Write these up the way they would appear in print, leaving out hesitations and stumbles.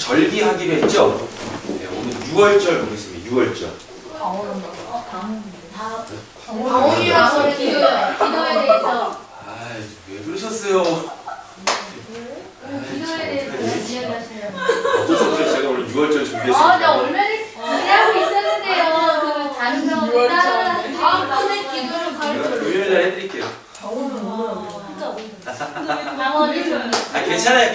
절기하기로 했죠? 네, 오늘 6월절 보겠습니다. 6월절. 방언이라서 기도에 대해서. 왜 그러셨어요? 기도에 대해서 이야기하시려고. 어쩔 수 없어요. 제가 오늘 6월절 준비했습니다. 나 얼마나 기대하고 있었는데요. 그 단정 다음 번에 기도를 가르쳐. 금요일날 해드릴게요. 방언이 좀. 괜찮아요.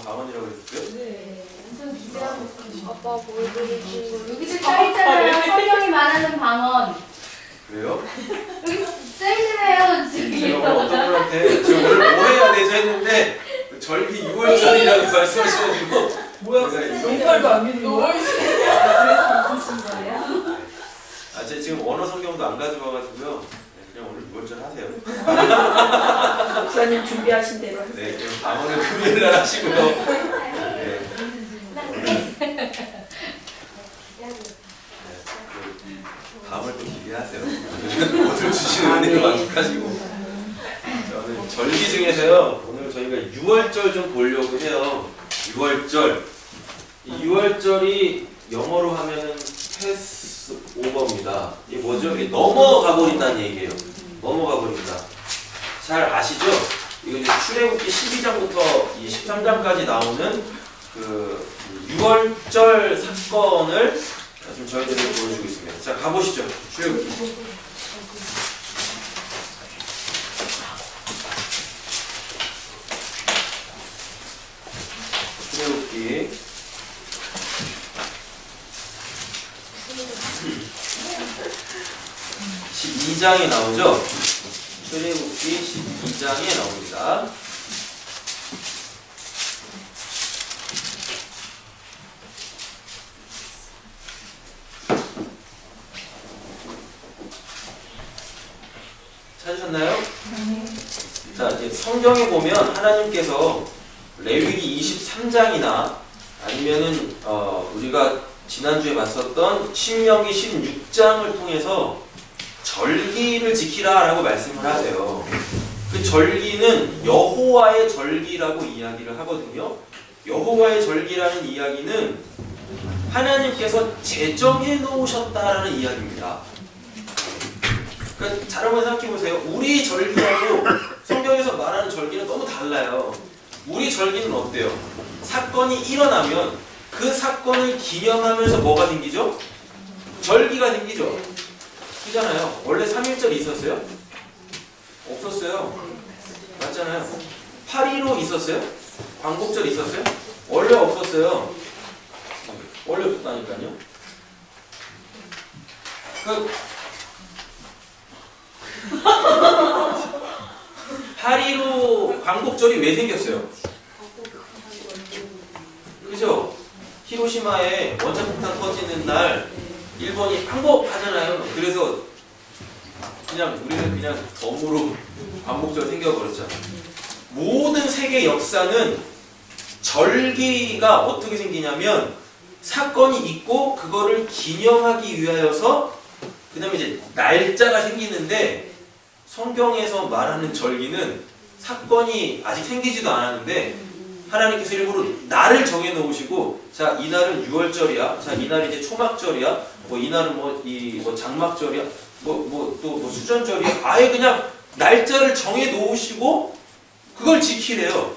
방언이라고 했어요? 네. 엄청 기대하고 있었는데. 아빠 뭘 그러지? 여기도 써있잖아요. 성경이 말하는 방언. 그래요? 여기 써있네요. 제가 오늘 어떤 분한테 지금 오늘 뭐 해야 되죠 했는데 절기 6월절이라고 말씀하셔가지고 뭐야? 정말도 안 믿는 거? 그래서 무슨 거예요? 제가 지금 언어 성경도 안 가져와가지고요. 그냥 오늘 6월절 하세요. 목사님 준비하신 대로 하세요. 네, 그럼 방언을 금요일날 하시고요. 네. 다음을 또 기대하세요. 옷을 주시는 은혜로 만족하시고. 저는 절기 중에서요. 오늘 저희가 6월절 좀 보려고 해요. 6월절. 이 6월절이 영어로 하면은 패스 오버입니다. 이게 뭐죠? 이게 넘어가 버린다는 얘기예요. 넘어가 버린다. 잘 아시죠? 이거 이제 출애굽기 12장부터 이 13장까지 나오는 그 6월절 사건을 좀 저희들에게 보여주고 있습니다. 자, 가보시죠. 출애굽기. 출애굽기 12장에 나오죠? 출애굽기 12장에 나옵니다. 찾으셨나요? 자, 이제 성경에 보면 하나님께서 레위기 23장이나 아니면은 우리가 지난주에 봤었던 신명기 16장을 통해서 절기를 지키라 라고 말씀을 하세요. 그 절기는 여호와의 절기라고 이야기를 하거든요. 여호와의 절기라는 이야기는 하나님께서 제정해 놓으셨다라는 이야기입니다. 그러니까 잘 한번 생각해 보세요. 우리 절기하고 성경에서 말하는 절기는 너무 달라요. 우리 절기는 어때요? 사건이 일어나면 그 사건을 기념하면서 뭐가 생기죠? 절기가 생기죠? 그잖아요. 원래 3.1절이 있었어요? 없었어요. 맞잖아요. 8.15 있었어요? 광복절 있었어요? 원래 없었어요. 원래 없었다니까요. 8.15 광복절이 왜 생겼어요? 그죠? 히로시마에 원자폭탄 터지는 날 일본이 항복하잖아요. 그래서 우리는 그냥 덤으로 광복절 생겨버렸잖아요. 모든 세계 역사는 절기가 어떻게 생기냐면 사건이 있고 그거를 기념하기 위하여서 그 다음에 이제 날짜가 생기는데 성경에서 말하는 절기는 사건이 아직 생기지도 않았는데 하나님께서 일부러 날을 정해 놓으시고 자, 이 날은 6월절이야. 자, 이 날이 이제 초막절이야. 이 날은 장막절이야. 또 수전절이야. 아예 그냥 날짜를 정해 놓으시고 그걸 지키래요.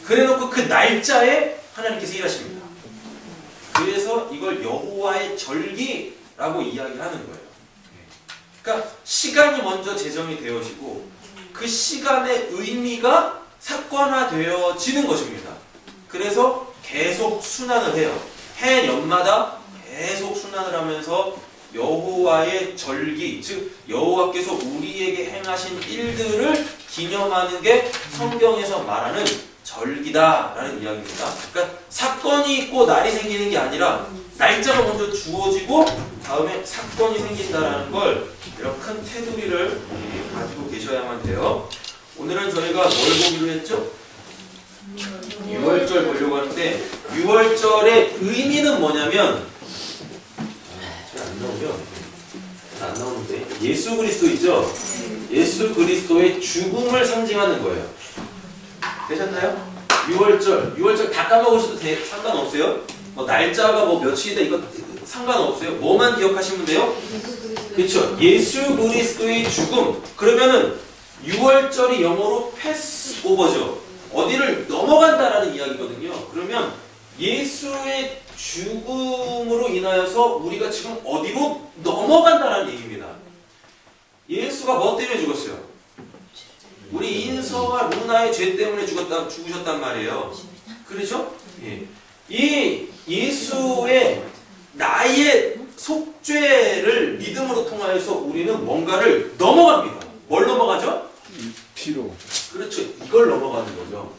그래 놓고 그 날짜에 하나님께서 일하십니다. 그래서 이걸 여호와의 절기라고 이야기하는 거예요. 그러니까 시간이 먼저 제정이 되어지고 그 시간의 의미가 사건화되어지는 것입니다. 그래서 계속 순환을 해요. 해 연마다 계속 순환을 하면서 여호와의 절기, 즉 여호와께서 우리에게 행하신 일들을 기념하는 게 성경에서 말하는 절기다라는 이야기입니다. 그러니까 사건이 있고 날이 생기는 게 아니라 날짜가 먼저 주어지고 다음에 사건이 생긴다라는 걸 이런 큰 테두리를 가지고 계셔야만 돼요. 오늘은 저희가 뭘 보기로 했죠? 6월절 보려고 하는데 6월절의 의미는 뭐냐면 안 나오는데 예수 그리스도 있죠? 예수 그리스도의 죽음을 상징하는 거예요. 되셨나요? 6월절 다 까먹으셔도 상관없어요. 뭐 날짜가 뭐 며칠이다 이거 상관없어요. 뭐만 기억하시면 돼요? 그렇죠. 예수 그리스도의 죽음. 그러면은 6월절이 영어로 패스오버죠. 어디를 넘어간다라는 이야기거든요. 그러면 예수의 죽음으로 인하여서 우리가 지금 어디로 넘어간다라는 얘기입니다. 예수가 뭐 때문에 죽었어요? 우리 인서와 루나의 죄 때문에 죽으셨단 말이에요. 그렇죠? 예. 이 예수의 나의 속죄를 믿음으로 통하여서 우리는 뭔가를 넘어갑니다. 뭘 넘어가죠? 피로. 그렇죠. 이걸 넘어가는 거죠.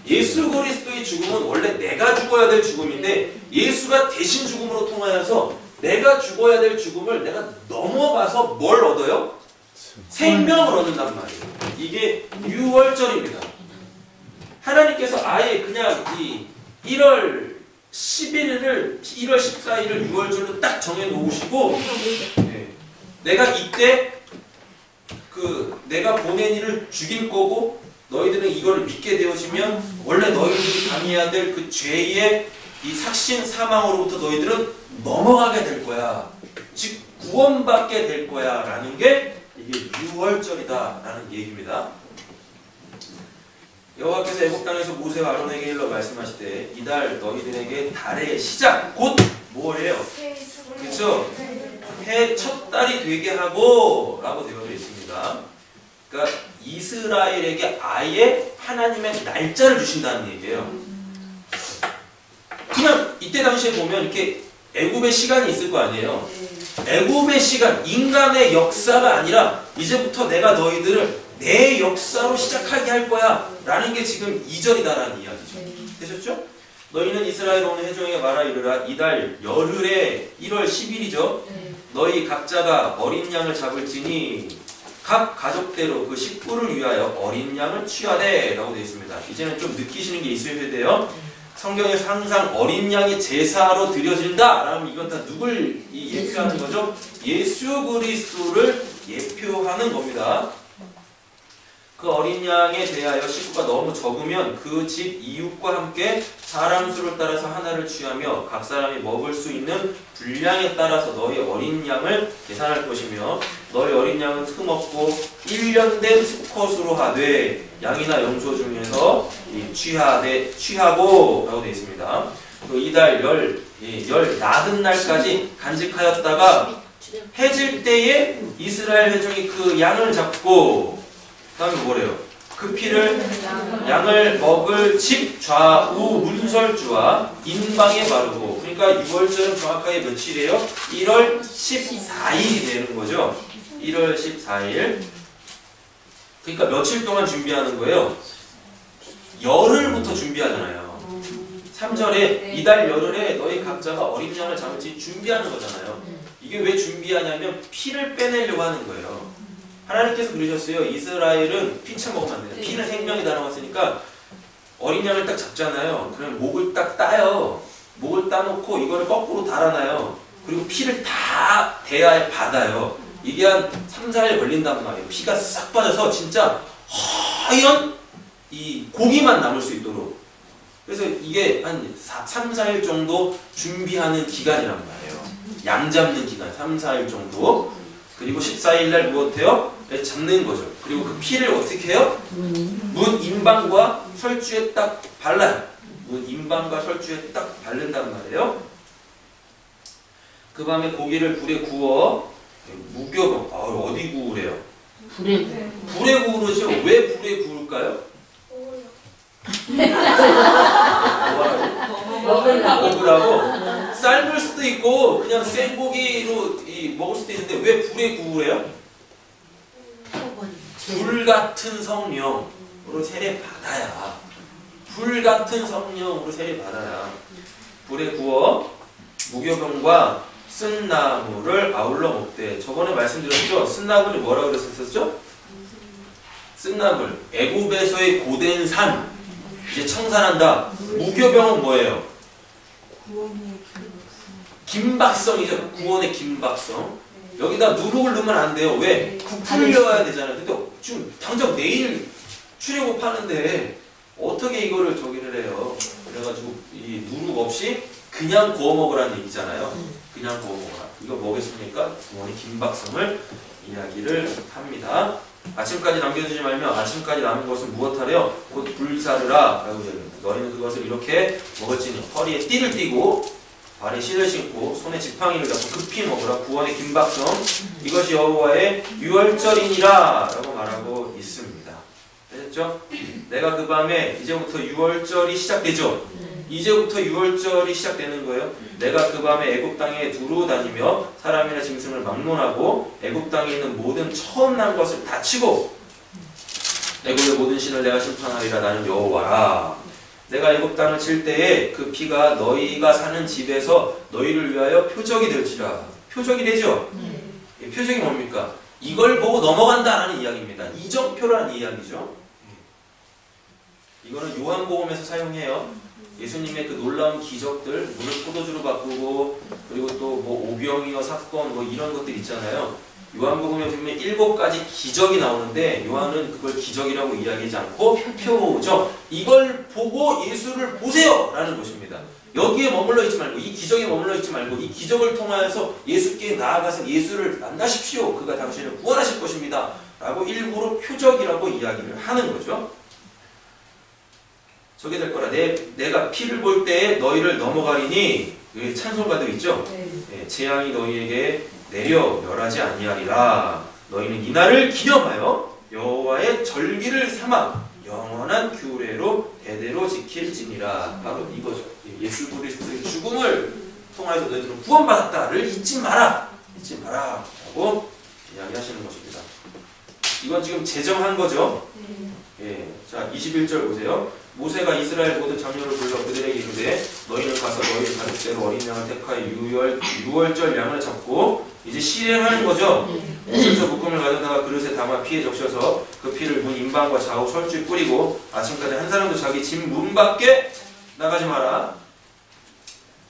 예수 그리스도의 죽음은 원래 내가 죽어야 될 죽음인데 예수가 대신 죽음으로 통하여서 내가 죽어야 될 죽음을 내가 넘어가서 뭘 얻어요? 생명을 얻는단 말이에요. 이게 6월절입니다. 하나님께서 아예 그냥 이 1월 11일을 1월 14일을 6월절로 딱 정해 놓으시고 내가 이때 내가 보낸 이를 죽일 거고 너희들은 이거를 믿게 되어지면 원래 너희들이 당해야 될 그 죄의 이 삭신 사망으로부터 너희들은 넘어가게 될 거야. 즉 구원받게 될 거야 라는 게 이게 6월절이다 라는 얘기입니다. 여호와께서 애굽 땅에서 모세와 아론에게 일러 말씀하시되 이달 너희들에게 달의 시작 곧 뭐래요? 그렇죠? 해 첫 달이 되게 하고 라고 되어져 있습니다. 그러니까 이스라엘에게 아예 하나님의 날짜를 주신다는 얘기예요. 그냥 이때 당시에 보면 이렇게 애굽의 시간이 있을 거 아니에요. 애굽의 시간, 인간의 역사가 아니라 이제부터 내가 너희들을 내 역사로 시작하게 할 거야 라는 게 지금 2절이다라는 이야기죠. 되셨죠? 너희는 이스라엘 온 회중에게 말하 이르라 이달 열흘에 1월 10일이죠. 너희 각자가 어린 양을 잡을지니 각 가족대로 그 식구를 위하여 어린 양을 취하되 라고 되어 있습니다. 이제는 좀 느끼시는 게 있어야 돼요. 성경에서 항상 어린 양이 제사로 드려진다 라면 이건 다 누굴 예표하는 거죠? 예수 그리스도를 예표하는 겁니다. 그 어린 양에 대하여 식구가 너무 적으면 그 집 이웃과 함께 사람 수를 따라서 하나를 취하며 각 사람이 먹을 수 있는 분량에 따라서 너희 어린 양을 계산할 것이며 너희 어린 양은 흠없고 1년 된 수컷으로 하되 양이나 염소 중에서 취하고 라고 되어 있습니다. 또 이달 열 나흔 날까지 간직하였다가 해질 때에 이스라엘 회중이 그 양을 잡고 다음에 뭐래요? 그 피를 양을 먹을 집 좌우 문설주와 인방에 바르고 그러니까 6월절은 정확하게 며칠이에요? 1월 14일이 되는 거죠. 1월 14일 그러니까 며칠 동안 준비하는 거예요? 열흘부터 준비하잖아요. 3절에 이달 열흘에 너희 각자가 어린 양을 잡을지 준비하는 거잖아요. 이게 왜 준비하냐면 피를 빼내려고 하는 거예요. 하나님께서 그러셨어요. 이스라엘은 피채 먹으면 안 돼요. 피는 생명이다 라고 했으니까 어린 양을 딱 잡잖아요. 그러면 목을 딱 따요. 목을 따놓고 이거를 거꾸로 달아놔요. 그리고 피를 다 대야에 받아요. 이게 한 3, 4일 걸린단 말이에요. 피가 싹 빠져서 진짜 하얀 이 고기만 남을 수 있도록. 그래서 이게 한 3, 4일 정도 준비하는 기간이란 말이에요. 양 잡는 기간 3, 4일 정도. 그리고 14일날 무엇해요? 잡는 거죠. 그리고 그 피를 어떻게 해요? 문 인방과 설주에 딱 발라요. 문 인방과 설주에 딱 바른단 말이에요. 그 밤에 고기를 불에 구워 무교병 어디 구우래요? 불에 구우죠. 왜 불에 구울까요? 먹으라고 삶을 수도 있고 그냥 생고기로 먹을 수도 있는데 왜 불에 구우래요? 불 같은 성령으로 세례받아야 불 같은 성령으로 세례받아야 불에 구워 무교병과 쓴나물을 아울러 먹되 저번에 말씀드렸죠? 쓴나물이 뭐라고 그랬었죠? 쓴나물 애굽에서의 고된 삶 이제 청산한다. 무교병은 뭐예요? 긴박성이죠. 구원의 긴박성. 여기다 누룩을 넣으면 안 돼요. 왜? 부풀려야 되잖아요. 근데 지금 당장 내일 출애굽 하는데 어떻게 이거를 저기를 해요? 그래가지고 이 누룩 없이 그냥 구워 먹으라는 얘기잖아요. 그냥 구워 먹어라. 이거 뭐겠습니까? 부모님 김박성을 이야기를 합니다. 아침까지 남겨두지 말며 아침까지 남은 것은 무엇하래요? 곧 불사르라 라고 얘기합니다. 너희는 그것을 이렇게 먹을지니 허리에 띠를 띠고 발에 실을 신고 손에 지팡이를 잡고 급히 먹으라. 구원의 김박성 이것이 여호와의 유월절이니라 라고 말하고 있습니다. 됐죠? 내가 그 밤에 이제부터 유월절이 시작되죠? 이제부터 유월절이 시작되는 거예요. 내가 그 밤에 애굽 땅에 두루 다니며 사람이나 짐승을 막론하고 애굽 땅에 있는 모든 처음 난 것을 다 치고 애굽의 모든 신을 내가 심판하리라. 나는 여호와라. 내가 애굽 땅을 칠 때에 그 피가 너희가 사는 집에서 너희를 위하여 표적이 될지라. 표적이 되죠? 표적이 뭡니까? 이걸 보고 넘어간다라는 이야기입니다. 이정표라는 이야기죠. 이거는 요한복음에서 사용해요. 예수님의 그 놀라운 기적들, 물을 포도주로 바꾸고 그리고 또 뭐 오병이어 사건 뭐 이런 것들 있잖아요. 요한복음에 보면 7가지 기적이 나오는데 요한은 그걸 기적이라고 이야기하지 않고 표적, 이걸 보고 예수를 보세요 라는 것입니다. 여기에 머물러 있지 말고 이 기적에 머물러 있지 말고 이 기적을 통하여서 예수께 나아가서 예수를 만나십시오. 그가 당신을 구원하실 것입니다 라고 일부러 표적이라고 이야기를 하는 거죠. 저게 될 거라. 내가 피를 볼 때에 너희를 넘어가리니 찬송가도 있죠. 재앙이 너희에게 내려 멸하지 아니하리라. 너희는 이날을 기념하여 여호와의 절기를 삼아 영원한 규례로 대대로 지킬지니라. 바로 이거죠. 예수 그리스도의 죽음을 통하여서 너희들은 구원받았다를 잊지 마라. 잊지 마라 라고 이야기하시는 것입니다. 이건 지금 제정한 거죠. 자 21절 보세요. 모세가 이스라엘 모든 장로를 불러 그들에게 이르되 너희는 가서 너희 가족대로 어린 양을 택하여 유월절 양을 잡고 이제 실행하는 거죠. 그래서 묶음을 가져다가 그릇에 담아 피에 적셔서 그 피를 문 임방과 좌우 철주에 뿌리고 아침까지 한 사람도 자기 집 문 밖에 나가지 마라.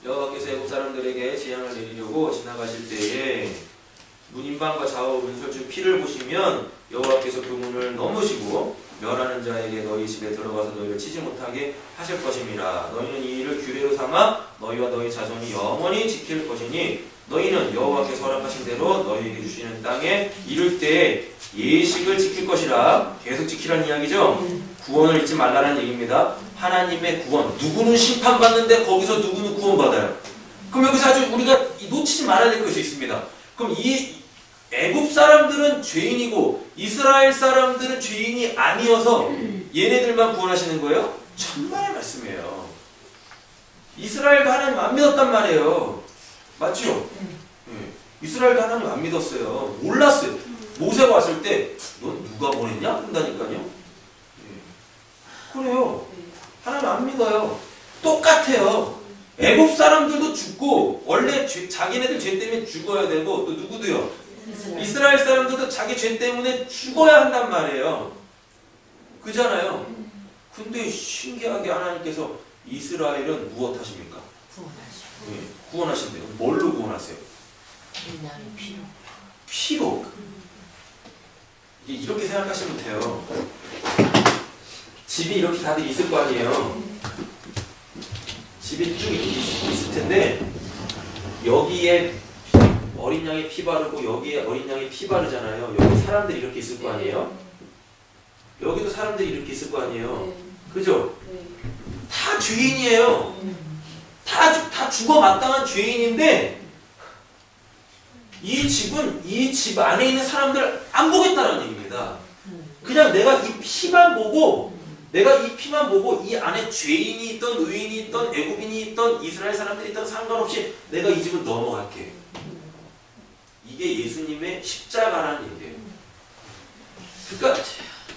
여호와께서 애굽 사람들에게 재앙을 내리려고 지나가실 때에 문 임방과 좌우 문설주 피를 보시면 여호와께서 그 문을 넘으시고 멸하는 자에게 너희 집에 들어가서 너희를 치지 못하게 하실 것임이라. 너희는 이 일을 규례로 삼아 너희와 너희 자손이 영원히 지킬 것이니 너희는 여호와께서 허락하신 대로 너희에게 주시는 땅에 이를 때에 예식을 지킬 것이라. 계속 지키라는 이야기죠. 구원을 잊지 말라는 얘기입니다. 하나님의 구원. 누구는 심판받는데 거기서 누구는 구원받아요. 그럼 여기서 아주 우리가 놓치지 말아야 될 것이 있습니다. 그럼 이 애굽 사람들은 죄인이고 이스라엘 사람들은 죄인이 아니어서 얘네들만 구원하시는 거예요? 천만의 말씀이에요. 이스라엘도 하나님 안 믿었단 말이에요. 맞죠? 이스라엘도 하나님 안 믿었어요. 몰랐어요. 모세가 왔을 때 넌 누가 보냈냐? 한다니까요. 그래요. 하나님 안 믿어요. 똑같아요. 애굽 사람들도 죽고 원래 자기네들 죄 때문에 죽어야 되고 또 누구도요? 이스라엘 사람들도 자기 죄 때문에 죽어야 한단 말이에요. 그잖아요. 근데 신기하게 하나님께서 이스라엘은 무엇 하십니까? 구원하신대요. 뭘로 구원하세요? 피로. 이렇게 생각하시면 돼요. 집이 이렇게 다들 있을 거 아니에요. 집이 쭉 있을 텐데 여기에 어린 양이 피 바르고 여기에 어린 양이 피 바르잖아요. 여기 사람들이 이렇게 있을 거 아니에요? 여기도 사람들이 이렇게 있을 거 아니에요? 그죠? 다 죄인이에요. 다 죽어 마땅한 죄인인데 이 집은 이 집 안에 있는 사람들을 안 보겠다는 얘기입니다. 그냥 내가 이 피만 보고 이 안에 죄인이 있던 의인이 있던 애굽인이 있던 이스라엘 사람들이 있던 상관없이 내가 이 집을 넘어갈게. 이게 예수님의 십자가라는 얘기예요. 그러니까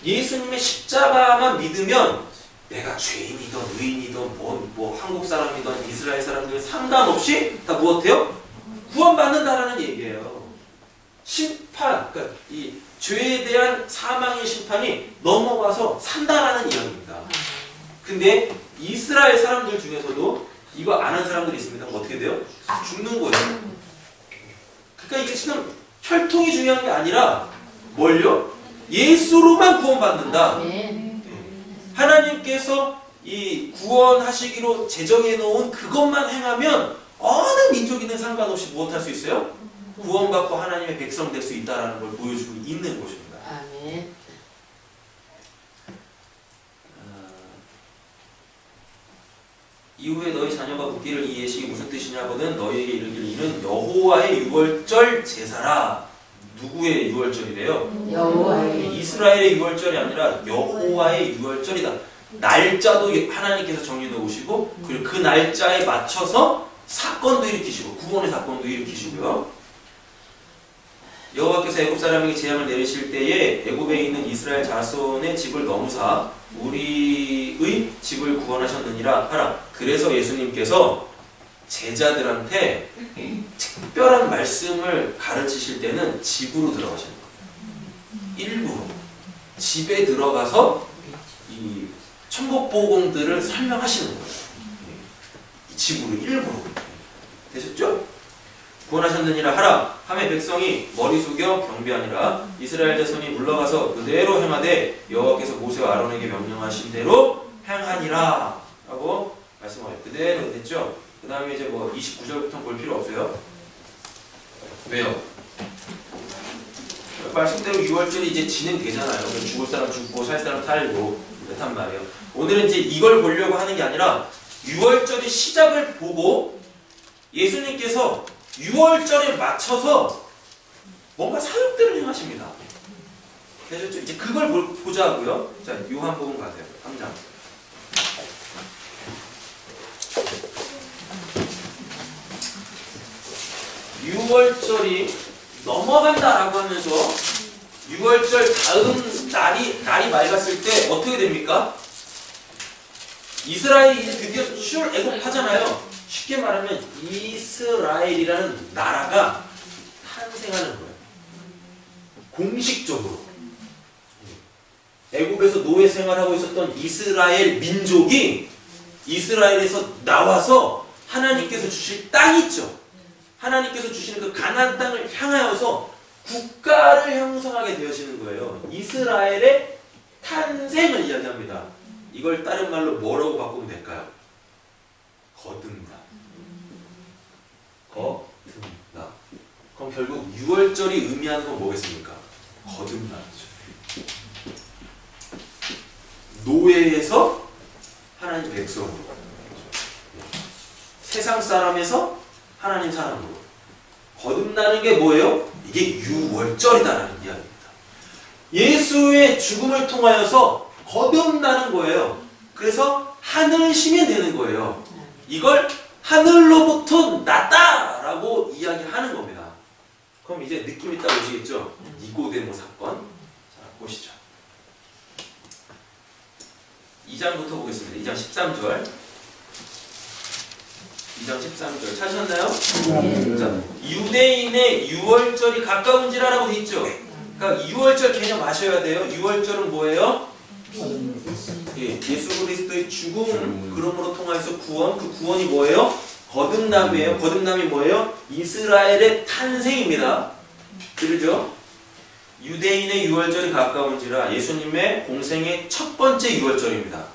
예수님의 십자가만 믿으면 내가 죄인이든 의인이든 뭐 한국 사람이든 이스라엘 사람들 상관없이 다 무엇해요? 구원받는다라는 얘기예요. 심판, 그러니까 이 죄에 대한 사망의 심판이 넘어가서 산다라는 이야기입니다. 근데 이스라엘 사람들 중에서도 이거 안 한 사람들이 있습니다. 어떻게 돼요? 죽는 거예요. 그러니까 이게 지금 혈통이 중요한 게 아니라 뭘요? 예수로만 구원받는다. 하나님께서 이 구원하시기로 제정해 놓은 그것만 행하면 어느 민족이든 상관없이 무엇할 수 있어요? 구원받고 하나님의 백성 될 수 있다라는 걸 보여주고 있는 것입니다. 아멘. 이후에 너희 자녀가 묻기를 이 예식이 무슨 뜻이냐거든 너희에게 이르기를 이는 여호와의 유월절 제사라. 누구의 유월절이래요? 여호와의 이스라엘의 유월절이 아니라 여호와의 유월절이다. 날짜도 하나님께서 정해 놓으시고 그리고 그 날짜에 맞춰서 사건도 일으키시고 구원의 사건도 일으키시고요. 여호와께서 애굽 사람에게 재앙을 내리실 때에 애굽에 있는 이스라엘 자손의 집을 넘으사 우리의 집을 구원하셨느니라 하라. 그래서 예수님께서 제자들한테 특별한 말씀을 가르치실 때는 집으로 들어가시는 거예요. 일부러 집에 들어가서 이 천국복음들을 설명하시는 거예요. 집으로 일부러. 되셨죠? 구원하셨느니라 하라. 하매 백성이 머리 숙여 경배하니라. 이스라엘 자손이 물러가서 그대로 행하되 여호와께서 모세와 아론에게 명령하신 대로 행하니라 라고 말씀하여요. 그대로 됐죠? 그 다음에 이제 뭐 29절부터 볼 필요 없어요. 왜요? 말씀대로 6월절이 이제 진행되잖아요. 죽을 사람 죽고 살 사람 살고 그렇단 말이에요. 오늘은 이제 이걸 보려고 하는 게 아니라 6월절의 시작을 보고 예수님께서 6월절에 맞춰서 뭔가 사역들을 행하십니다. 되셨죠? 이제 그걸 보자고요. 자, 요한복음 가세요. 3장. 유월절이 넘어간다라고 하면서 6월절 다음 날이 맑았을 때 어떻게 됩니까? 이스라엘이 드디어 출애굽하잖아요. 쉽게 말하면 이스라엘이라는 나라가 탄생하는 거예요. 공식적으로. 애굽에서 노예 생활하고 있었던 이스라엘 민족이 이스라엘에서 나와서 하나님께서 주실 땅 있죠. 하나님께서 주시는 그 가나안 땅을 향하여서 국가를 형성하게 되어지는 거예요. 이스라엘의 탄생을 이야기합니다. 이걸 다른 말로 뭐라고 바꾸면 될까요? 거듭나. 거듭나. 그럼 결국 6월절이 의미하는 건 뭐겠습니까? 거듭나죠. 노예에서 하나님 백성으로, 세상 사람에서 하나님 사람으로 거듭나는 게 뭐예요? 이게 6월절이다라는 이야기입니다. 예수의 죽음을 통하여서 거듭나는 거예요. 그래서 하늘심이 되는 거예요. 이걸 하늘로부터 났다라고 이야기하는 겁니다. 그럼 이제 느낌이 딱 오시겠죠? 니고데모 사건. 자, 보시죠. 2장부터 보겠습니다. 2장 13절. 2장 13절 찾으셨나요? 자, 유대인의 6월절이 가까운지라라고 돼 있죠. 그러니까 6월절 개념 아셔야 돼요. 6월절은 뭐예요? 예, 예수 그리스도의 죽음 그럼으로 통하여서 구원. 그 구원이 뭐예요? 거듭남이에요. 거듭남이 뭐예요? 이스라엘의 탄생입니다. 그러죠? 유대인의 6월절이 가까운지라 예수님의 공생의 첫 번째 6월절입니다.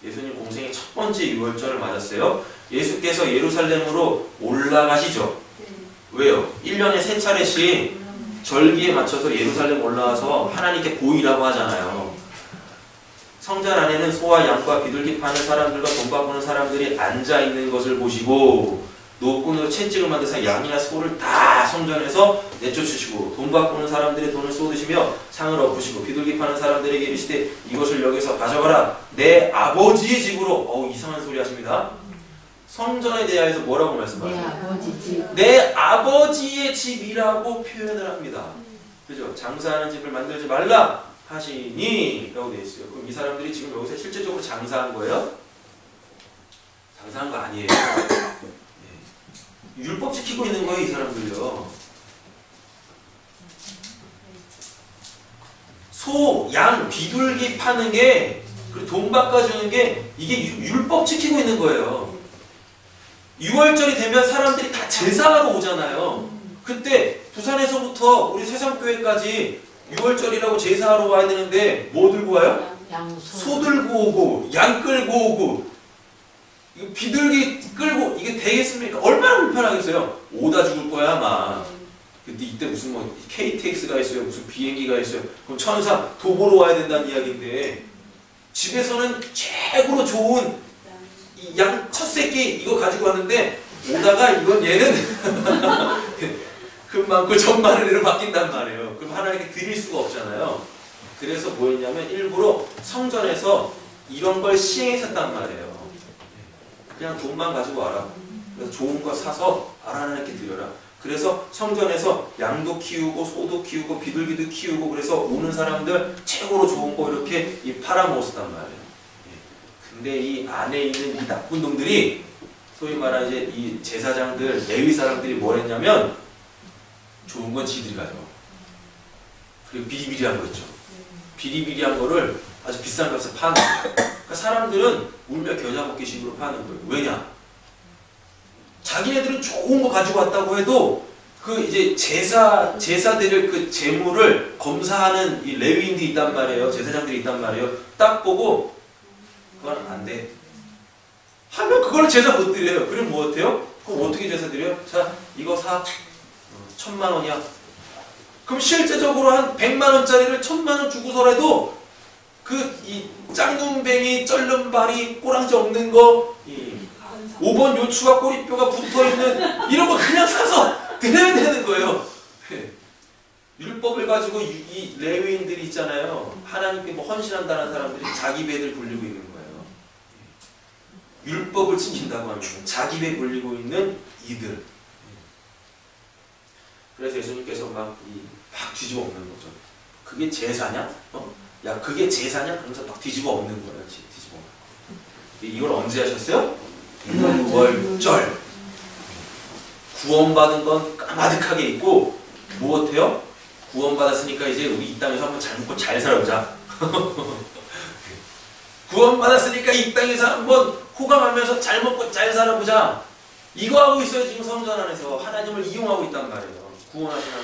예수님 공생의 첫 번째 6월절을 맞았어요. 예수께서 예루살렘으로 올라가시죠. 왜요? 1년에 3차례씩 절기에 맞춰서 예루살렘 올라와서 하나님께 보이라고 하잖아요. 성전 안에는 소와 양과 비둘기 파는 사람들과 돈 바꾸는 사람들이 앉아있는 것을 보시고 노끈으로 채찍을 만드사 양이나 소를 다 성전에서 내쫓으시고 돈 바꾸는 사람들의 돈을 쏟으시며 상을 엎으시고 비둘기 파는 사람들에게 이르시되 이것을 여기서 가져가라 내 아버지의 집으로. 이상한 소리 하십니다. 성전에 대하여서 뭐라고 말씀하세요? 내 아버지 집. 내 아버지의 집이라고 표현을 합니다. 그죠? 장사하는 집을 만들지 말라 하시니 라고 되어 있어요. 그럼 이 사람들이 지금 여기서 실제적으로 장사한 거예요? 장사한 거 아니에요. 율법 지키고 있는 거예요, 이 사람들요. 소, 양, 비둘기 파는 게, 그리고 돈 바꿔주는 게, 이게 율법 지키고 있는 거예요. 6월절이 되면 사람들이 다 제사하러 오잖아요. 그때 부산에서부터 우리 세상교회까지 6월절이라고 제사하러 와야 되는데, 뭐 들고 와요? 소 들고 오고 양 끌고 오고 이거 비둘기 끌고 이게 되겠습니까? 얼마나 불편하겠어요. 오다 죽을 거야 아마. 근데 이때 무슨 뭐 KTX가 있어요, 무슨 비행기가 있어요. 그럼 천사 도보로 와야 된다는 이야기인데 집에서는 최고로 좋은 이 양 첫 새끼 이거 가지고 왔는데 오다가 이건 얘는 금방 그 천만을 내로 바뀐단 말이에요. 그럼 하나님께 드릴 수가 없잖아요. 그래서 뭐 했냐면 일부러 성전에서 이런 걸 시행했었단 말이에요. 그냥 돈만 가지고 와라. 그래서 좋은 거 사서 하나님께 드려라. 그래서 성전에서 양도 키우고 소도 키우고 비둘기도 키우고 그래서 오는 사람들 최고로 좋은 거 이렇게 팔아먹었단 말이에요. 근데 이 안에 있는 이 나쁜 놈들이 소위 말하는 이제 이 제사장들, 레위 사람들이 뭘 했냐면 좋은 건 지들이 가져. 그리고 비리비리한 거 있죠. 비리비리한 거를 아주 비싼 값에 파는 거예요. 그러니까 사람들은 울며 겨자 먹기식으로 파는 거예요. 왜냐? 자기네들은 좋은 거 가지고 왔다고 해도 그 이제 제사드릴 그 재물을 검사하는 이 레위인들이 있단 말이에요. 제사장들이 있단 말이에요. 딱 보고 그건 안 돼. 하면 그걸 제사 못 드려요. 그럼 뭐 어때요? 그럼 어떻게 제사 드려요? 자, 이거 사. 1000만 원이야. 그럼 실제적으로 한 100만 원짜리를 1000만 원 주고서라도 그 이 짱눈뱅이, 쩔름발이, 꼬랑지 없는 거, 이 5번 요추가 꼬리뼈가 붙어있는 이런 거 그냥 사서 드려야 되는 거예요. 율법을 가지고 이 레위인들이 있잖아요. 하나님께 뭐 헌신한다는 사람들이 자기 배들 불리고 있는 거예요. 율법을 지킨다고 하면 자기 배 불리고 있는 이들. 그래서 예수님께서 막 뒤집어 엎는 거죠. 그게 제사냐? 야, 그게 제사냐? 그러면서 막 뒤집어 엎는 거예요. 뒤집어. 이걸 언제 하셨어요? 월절. 구원받은 건 까마득하게 있고 무엇해요? 구원받았으니까 이제 우리 이 땅에서 한번 잘 먹고 잘 살아보자. 구원받았으니까 이 땅에서 한번 호감하면서 잘 먹고 잘 살아보자. 이거 하고 있어요. 지금 성전 안에서 하나님을 이용하고 있단 말이에요. 구원하시는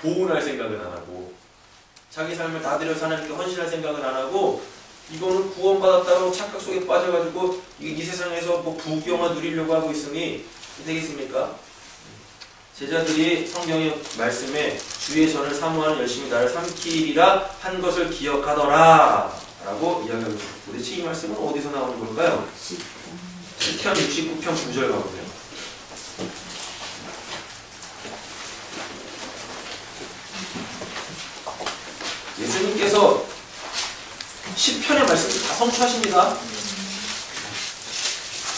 보훈할 생각은 안 하고 자기 삶을 다 드려서 하나님께 헌신할 생각은 안 하고 이거는 구원받았다고 착각 속에 빠져가지고 이 세상에서 뭐 부귀영화 누리려고 하고 있으니 되겠습니까? 제자들이 성경의 말씀에 주의 전을 사모하는 열심히 나를 삼키리라 한 것을 기억하더라 라고 이야기하고 있습니다. 도대체 이 말씀은 어디서 나오는 걸까요? 시편 69편 9절 가보세요. 예수님께서 시편의 말씀을 다 성취하십니다.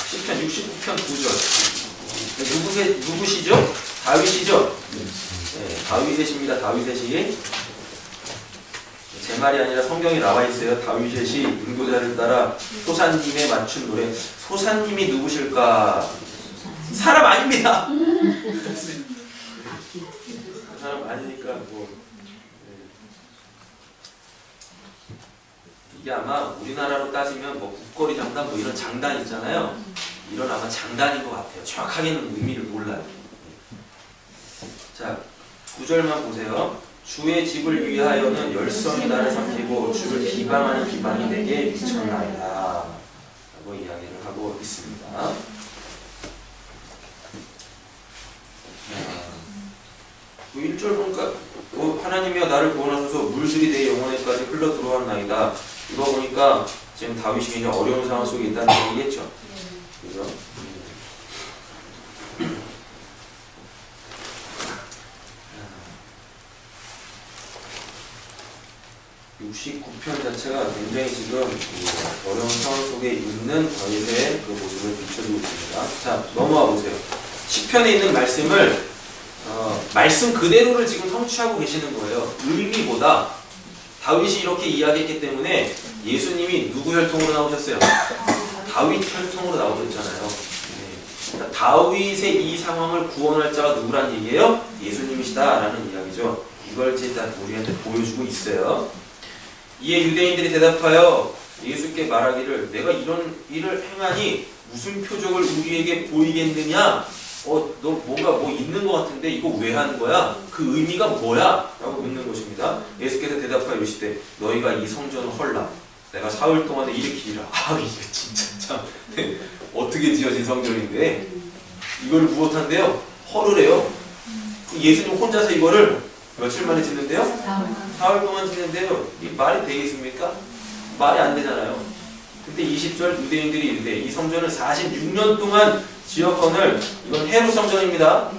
시편 69편 9절. 누구시죠? 다윗이죠? 네, 다윗의 시입니다. 다윗의 시. 제 말이 아니라 성경에 나와 있어요. 다윗의 시, 인도자를 따라 소사님에 맞춘 노래. 소사님이 누구실까? 사람 아닙니다. 사람 아니니까 뭐. 이게 아마 우리나라로 따지면 뭐 국거리 장단 뭐 이런 장단 있잖아요. 이런 아마 장단인 것 같아요. 정확하게는 의미를 몰라요. 자, 9절만 보세요. 주의 집을 위하여는 열성이 나를 삼키고 주를 비방하는 비방이 내게 미쳤나이다 라고 이야기를 하고 있습니다. 1절 보니까 하나님이여 나를 구원하소서 물들이 내 영혼에까지 흘러 들어왔나이다. 이거 보니까 지금 다윗이 굉장히 어려운 상황 속에 있다는 얘기겠죠. 그죠? 69편 자체가 굉장히 지금 어려운 상황 속에 있는 다윗의 그 모습을 비춰주고 있습니다. 자, 넘어와 보세요. 시편에 있는 말씀을 말씀 그대로를 지금 성취하고 계시는 거예요. 의미보다 다윗이 이렇게 이야기했기 때문에 예수님이 누구 혈통으로 나오셨어요? 다윗 혈통으로 나오셨잖아요. 네. 그러니까 다윗의 이 상황을 구원할 자가 누구란 얘기예요? 예수님이시다라는 이야기죠. 이걸 일단 우리한테 보여주고 있어요. 이에 유대인들이 대답하여 예수께 말하기를 내가 이런 일을 행하니 무슨 표적을 우리에게 보이겠느냐? 너 뭔가 뭐 있는 것 같은데 이거 왜 하는 거야? 그 의미가 뭐야? 라고 묻는 것입니다. 예수께서 대답하여 이르시되 너희가 이 성전을 헐라. 내가 사흘 동안에 일으키리라. 아 이게 진짜 참 어떻게 지어진 성전인데 이걸 무엇한대요? 허르래요. 예수님 혼자서 이거를 며칠 만에 짓는데요? 사흘 동안 짓는데요. 이 말이 되겠습니까? 말이 안 되잖아요. 근데 20절 유대인들이 이르되 이 성전을 46년 동안 지었거늘 이건 헤롯 성전입니다.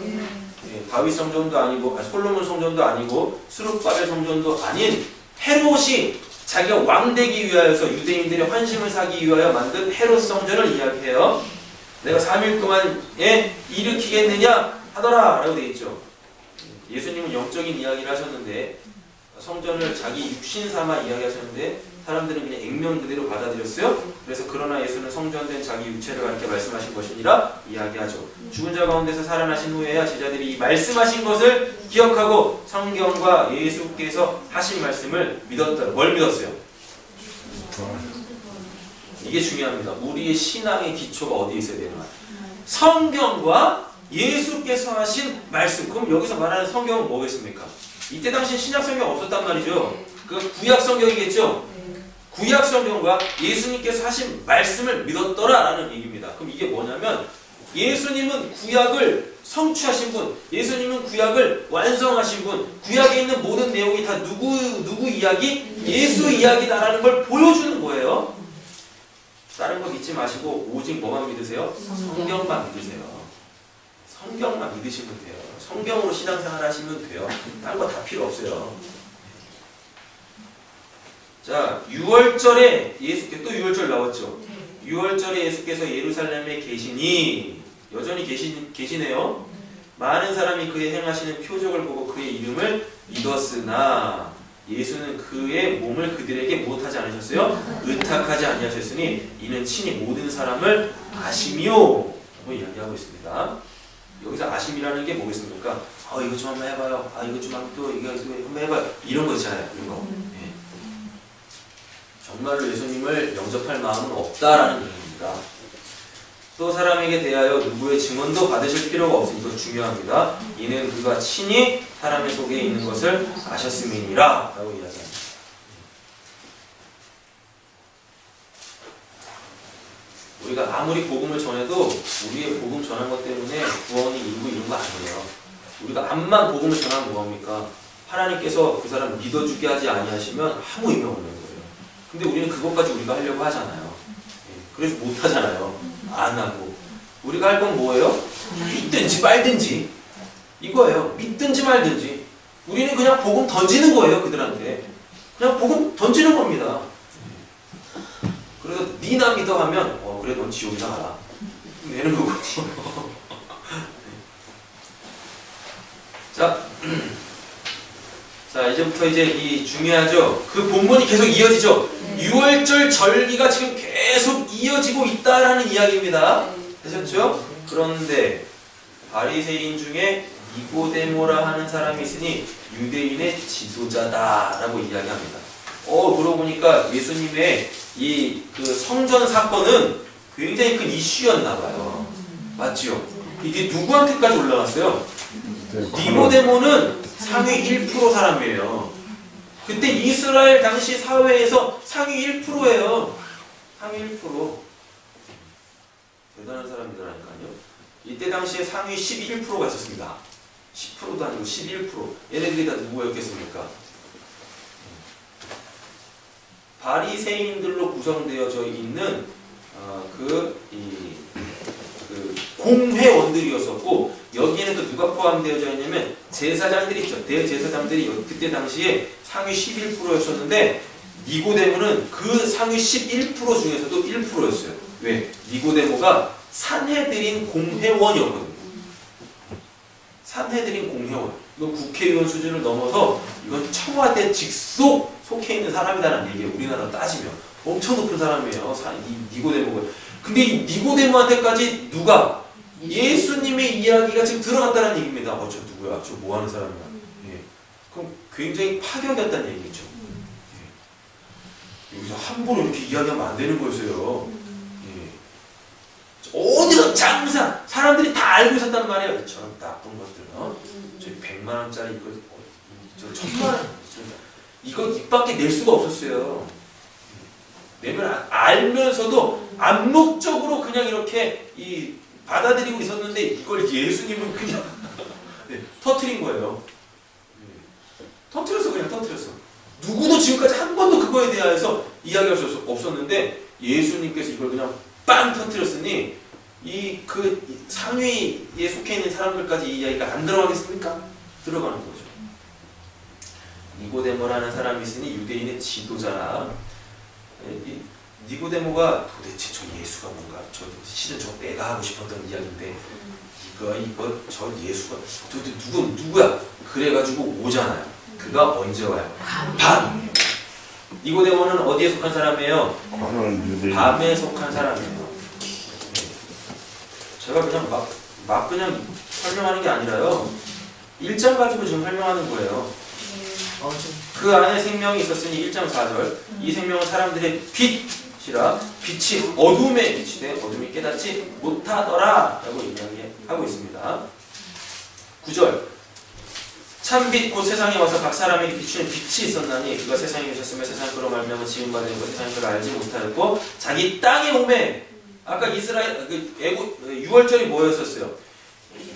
다윗 성전도 아니고 솔로몬 성전도 아니고 스룹바벨 성전도 아닌 헤롯이 자기가 왕되기 위하여서 유대인들의 환심을 사기 위하여 만든 헤롯 성전을 이야기해요. 내가 3일 동안에 일으키겠느냐 하더라 라고 되어 있죠. 예수님은 영적인 이야기를 하셨는데 성전을 자기 육신 삼아 이야기하셨는데 사람들은 그냥 액면 그대로 받아들였어요. 그래서 그러나 예수는 성전된 자기 육체를 가리켜 말씀하신 것이니라 이야기하죠. 죽은 자 가운데서 살아나신 후에야 제자들이 이 말씀하신 것을 기억하고 성경과 예수께서 하신 말씀을 믿었다. 뭘 믿었어요? 이게 중요합니다. 우리의 신앙의 기초가 어디에 있어야 되나? 성경과 예수께서 하신 말씀. 그럼 여기서 말하는 성경은 뭐겠습니까? 이때 당시 신약 성경 없었단 말이죠. 그 구약 성경이겠죠. 구약 성경과 예수님께서 하신 말씀을 믿었더라 라는 얘기입니다. 그럼 이게 뭐냐면 예수님은 구약을 성취하신 분, 예수님은 구약을 완성하신 분, 구약에 있는 모든 내용이 다 누구 이야기? 예수 이야기다라는 걸 보여주는 거예요. 다른 거 믿지 마시고 오직 뭐만 믿으세요? 성경만 믿으세요. 성경만 믿으시면 돼요. 성경으로 신앙생활 하시면 돼요. 다른 거 다 필요 없어요. 자, 6월절에 예수께서 또 6월절 나왔죠. 6월절에 예수께서 예루살렘에 계시니 여전히 계시네요. 많은 사람이 그의 행하시는 표적을 보고 그의 이름을 믿었으나 예수는 그의 몸을 그들에게 무엇하지 않으셨어요? 의탁하지 아니하셨으니 이는 친히 모든 사람을 아심이요 라고 이야기하고 있습니다. 여기서 아심이라는 게 뭐겠습니까? 이거 좀 한번 해봐요. 이거 좀 한번 해봐요. 이런 거 있잖아요. 이런 거. 네. 정말로 예수님을 영접할 마음은 없다라는 얘기입니다. 또 사람에게 대하여 누구의 증언도 받으실 필요가 없으니 이거 중요합니다. 이는 그가 친히 사람의 속에 있는 것을 아셨음이니라 라고 이야기합니다. 우리가 아무리 복음을 전해도 우리의 복음 전한 것 때문에 구원이 일부 이런 거 아니에요. 우리가 암만 복음을 전하면 뭐합니까? 하나님께서 그 사람 믿어주게 하지 아니하시면 아무 의미 없는 거예요. 근데 우리는 그것까지 우리가 하려고 하잖아요. 그래서 못 하잖아요. 안 하고. 우리가 할 건 뭐예요? 믿든지 말든지 이거예요. 믿든지 말든지. 우리는 그냥 복음 던지는 거예요. 그들한테. 그냥 복음 던지는 겁니다. 그래서 니나 믿어 하면 그래 넌 지옥이나 가라. 내는 거고. 자 이제부터 이제 이 중요하죠. 그 본문이 계속 이어지죠. 6월절 절기가 지금 계속 이어지고 있다라는 이야기입니다. 되셨죠? 그런데 바리새인 중에 니고데모라 하는 사람이 있으니 유대인의 지도자다라고 이야기합니다. 그러고 보니까 예수님의 이 그 성전 사건은 굉장히 큰 이슈였나 봐요. 맞죠? 이게 누구한테까지 올라갔어요? 니고데모는 상위 1% 사람이에요. 그때 이스라엘 당시 사회에서 상위 1%예요. 상위 1%. 대단한 사람이더라니까요. 이때 당시에 상위 11%가 있었습니다. 10%도 아니고 11%. 얘네들이 다 누구였겠습니까? 바리새인들로 구성되어져 있는 그 공회원들이었었고 여기에는 또 누가 포함되어져 있냐면 제사장들이 있죠. 대제사장들이 그때 당시에 상위 11%였었는데 니고데모는 그 상위 11% 중에서도 1%였어요. 왜? 니고데모가 산헤드린 공회원이었거든요. 산헤드린 공회원. 이건 국회의원 수준을 넘어서 이건 청와대 직속 속해 있는 사람이다라는 얘기예요. 우리나라 따지면 엄청 높은 사람이에요. 이 니고데모가. 근데 이 니고데모한테까지 누가? 예수님의 이야기가 지금 들어갔다는 얘기입니다. 저 누구야? 저 뭐 하는 사람이야? 예. 그럼 굉장히 파격이었다는 얘기죠. 예. 여기서 함부로 이렇게 이야기하면 안 되는 거였어요. 예. 어디서 장사! 사람들이 다 알고 있었단 말이에요. 저런 나쁜 것들. 저희 100만 원짜리 이거, 저 1000만 원. 이거 입 밖에 낼 수가 없었어요. 내면 알면서도 암묵적으로 그냥 이렇게 받아들이고 있었는데 이걸 예수님은 그냥 터트린 거예요. 터트렸어. 그냥 터트렸어. 누구도 지금까지 한 번도 그거에 대해서 이야기할 수 없었는데 예수님께서 이걸 그냥 빵 터트렸으니 그 상위에 속해 있는 사람들까지 이 이야기가 안 들어가겠습니까? 들어가는 거죠. 니고데모라는 사람이 있으니 유대인의 지도자라. 니고데모가 도대체 저 예수가 뭔가, 실은 저 내가 하고 싶었던 이야기인데 이거 저 예수가 도대체 누구야? 그래가지고 오잖아요. 그가 언제 와요? 밤. 니고데모는 어디에 속한 사람이에요? 밤에 속한 사람이에요. 제가 그냥 막 그냥 설명하는 게 아니라요. 1장 가지고 지금 설명하는 거예요. 그 안에 생명이 있었으니 1장 4절 이 생명은 사람들의 빛이라 빛이 어둠에 비치되 어둠이 깨닫지 못하더라 라고 이야기하고 있습니다. 9절 참빛 곧 세상에 와서 각 사람에게 비추는 빛이 있었나니 그가 세상에 계셨으며 세상 그로 말미암아 지음 받은 것 세상이 그를 알지 못하였고 자기 땅에 오매. 아까 이스라엘 애국 6월절이 뭐였었어요?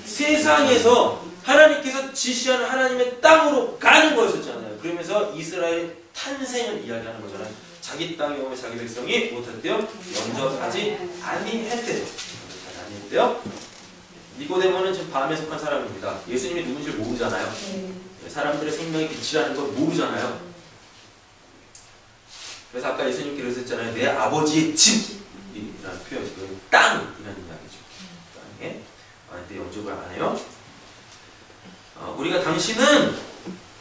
세상에서 하나님께서 지시하는 하나님의 땅으로 가는 거였었잖아요. 그러면서 이스라엘의 탄생을 이야기하는 거잖아요. 자기 땅에 오면 자기 백성이 못했대요. 먼저 가지 아니했대요. 니고데모는 지금 밤에 속한 사람입니다. 예수님이 누군지 모르잖아요. 사람들의 생명의 빛이라는 걸 모르잖아요. 그래서 아까 예수님께 그러셨잖아요. 내 아버지의 집이라는 표현이 땅이라는 이야기죠. 땅에 내 영접을 안 해요. 우리가 당신은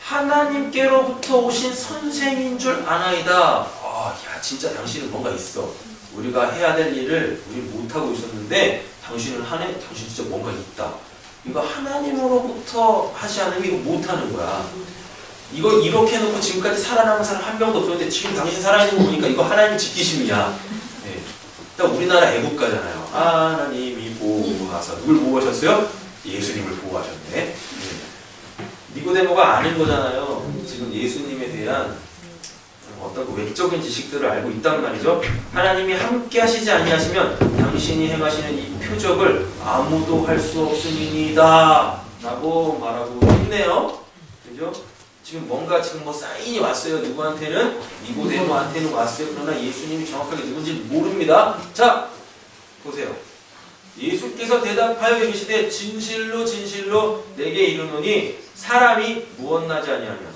하나님께로부터 오신 선생인 줄 아나이다. 야 진짜 당신은 뭔가 있어. 우리가 해야 될 일을 우리 못하고 있었는데 당신 진짜 뭔가 있다. 이거 하나님으로부터 하지 않으면 이거 못하는 거야. 이거 이렇게 해놓고 지금까지 살아남은 사람 한 명도 없었는데 지금 당신 살아있는 거 보니까 이거 하나님 지키심이야. 네. 일단 우리나라 애국가잖아요. 하나님이 보호하사 누굴 보호하셨어요? 예수님을 보호하셨네. 네. 니고데모가 아는 거잖아요. 지금 예수님에 대한 어떤 그 외적인 지식들을 알고 있단 말이죠. 하나님이 함께 하시지 아니하시면 당신이 행하시는 이 표적을 아무도 할 수 없음이니이다 라고 말하고 있네요. 그죠? 지금 뭔가 지금 사인이 왔어요. 누구한테는? 니고데모한테는 왔어요. 그러나 예수님이 정확하게 누군지 모릅니다. 자, 보세요. 예수께서 대답하여 이르시되 진실로 진실로 내게 이르노니 사람이 무엇 나지 아니하면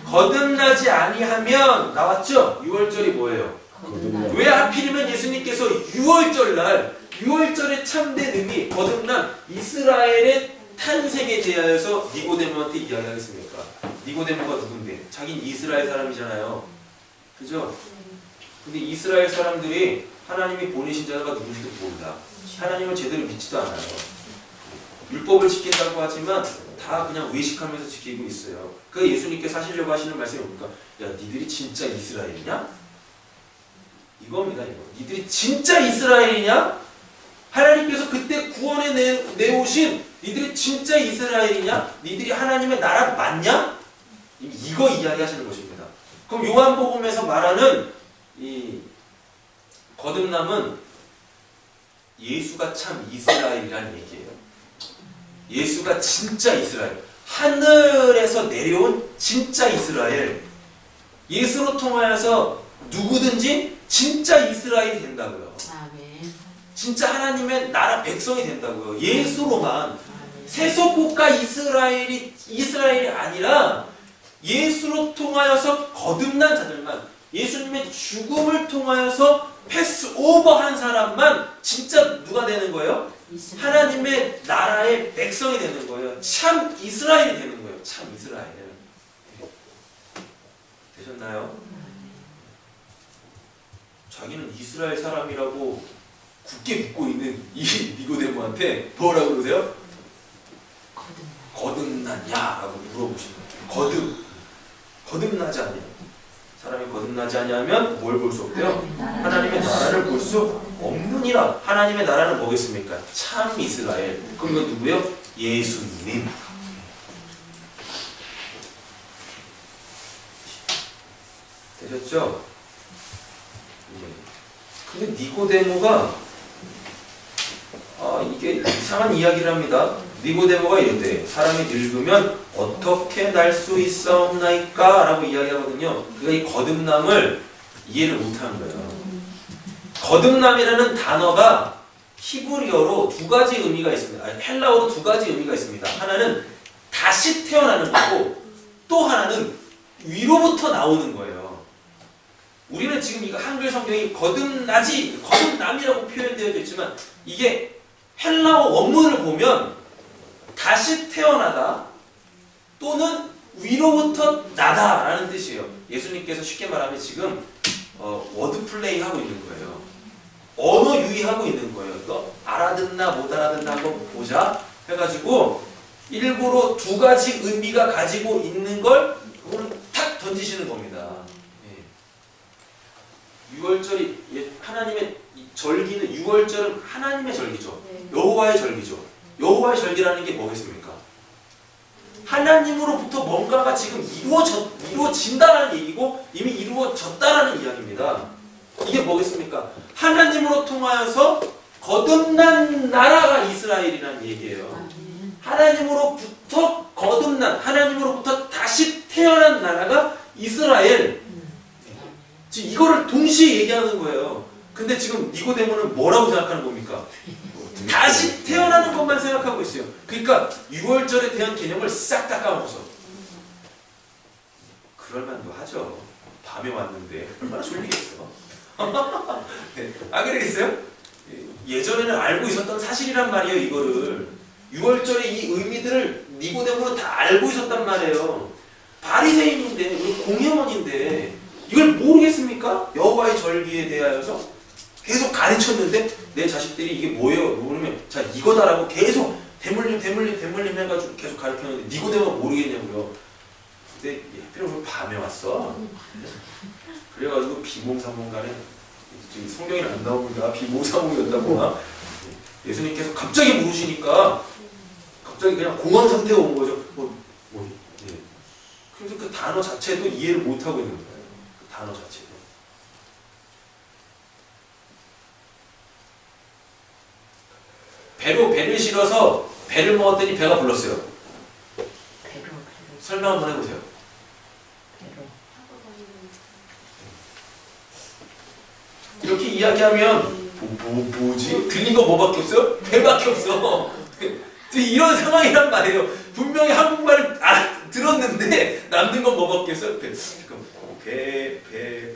거듭나지 아니하면 나왔죠? 6월절이 뭐예요? 왜 하필이면 예수님께서 6월절에 참된 의미 거듭난 이스라엘의 탄생에 대하여서 니고데모한테 이야기하겠습니까? 니고데모가 누군데? 자긴 이스라엘 사람이잖아요. 그죠? 근데 이스라엘 사람들이 하나님이 보내신 자가 누군지도 몰라. 하나님을 제대로 믿지도 않아요. 율법을 지킨다고 하지만 다 그냥 외식하면서 지키고 있어요. 그 예수님께서 하시려고 하시는 말씀이 뭡니까? 야, 니들이 진짜 이스라엘이냐? 이겁니다, 이거. 니들이 진짜 이스라엘이냐? 하나님께서 그때 구원에 내오신 니들이 진짜 이스라엘이냐? 니들이 하나님의 나라 맞냐? 이거 이야기하시는 것입니다. 그럼 요한복음에서 말하는 이 거듭남은 예수가 참 이스라엘이라는 얘기예요. 예수가 진짜 이스라엘, 하늘에서 내려온 진짜 이스라엘. 예수로 통하여서 누구든지 진짜 이스라엘이 된다고요. 진짜 하나님의 나라 백성이 된다고요. 예수로만. 세속국가 이스라엘이 아니라 예수로 통하여서 거듭난 자들만, 예수님의 죽음을 통하여서 패스오버한 사람만 진짜 누가 되는 거예요? 하나님의 나라의 백성이 되는 거예요. 참 이스라엘이 되는 거예요. 참 이스라엘. 되셨나요? 자기는 이스라엘 사람이라고 굳게 믿고 있는 이 니고데모한테 뭐라고 그러세요? 거듭났냐라고 물어보시는 거예요. 거듭나지 않냐? 사람이 거듭나지 않냐면 뭘 볼 수 없대요? 하나님의 나라를 볼 수 없느니라. 하나님의 나라는 뭐겠습니까? 참 이스라엘. 그럼 이건 누구예요? 예수님. 되셨죠? 근데 니고데모가 이게 이상한 이야기를 합니다. 니고데모가 이랬대. 사람이 늙으면 어떻게 날 수 있사옵나이까? 라고 이야기하거든요. 그러니까 이 거듭남을 이해를 못하는 거예요. 거듭남이라는 단어가 히브리어로 두 가지 의미가 있습니다. 아니, 헬라어로 두 가지 의미가 있습니다. 하나는 다시 태어나는 거고 또 하나는 위로부터 나오는 거예요. 우리는 지금 이거 한글 성경이 거듭남이라고 표현되어져 있지만 이게 헬라어 원문을 보면 다시 태어나다 또는 위로부터 나다라는 뜻이에요. 예수님께서 쉽게 말하면 지금 워드 플레이 하고 있는 거예요. 언어 유희하고 있는 거예요. 너 알아듣나 못 알아듣나 한번 보자 해가지고 일부러 두 가지 의미가 가지고 있는 걸 그거는 탁 던지시는 겁니다. 유월절이 하나님의 절기는 유월절은 하나님의 절기죠. 여호와의 절기죠. 여호와의 절기라는 게 뭐겠습니까? 하나님으로부터 뭔가가 지금 이루어진다라는 얘기고 이미 이루어졌다라는 이야기입니다. 이게 뭐겠습니까? 하나님으로 통하여서 거듭난 나라가 이스라엘이라는 얘기예요. 하나님으로부터 거듭난, 하나님으로부터 다시 태어난 나라가 이스라엘. 지금 이거를 동시에 얘기하는 거예요. 근데 지금 니고데모는 뭐라고 생각하는 겁니까? 다시 태어나는 것만 생각하고 있어요. 그러니까 유월절에 대한 개념을 싹 다 까먹어서. 그럴만도 하죠. 밤에 왔는데 얼마나 졸리겠어. 네. 안 그러겠어요? 예전에는 알고 있었던 사실이란 말이에요. 이거를 유월절의 이 의미들을 니고데모는 다 알고 있었단 말이에요. 바리새인인데 우리 공회원인데 이걸 모르겠습니까? 여호와의 절기에 대하여서 계속 가르쳤는데 내 자식들이 이게 뭐예요? 모르면 자 이거다라고 계속 대물림 해가지고 계속 가르쳤는데 니고데모가 모르겠냐고요. 근데 하필이면 밤에 왔어. 그래가지고 비몽사몽간에 지금 성경에 안 나옵니다. 비몽사몽이었다거나 예수님께서 갑자기 물으시니까 갑자기 그냥 공황 상태가 온 거죠. 예. 그래서 그 단어 자체도 이해를 못 하고 있는 거예요. 그 단어 자체도. 배를 실어서 배를 먹었더니 배가 불렀어요. 설명 한번 해보세요. 이렇게 이야기하면 뭐지? 들린 거 뭐밖에 없어요? 배밖에 없어. 이런 상황이란 말이에요. 분명히 한국말을 들었는데 남는 건 뭐밖에 없어요?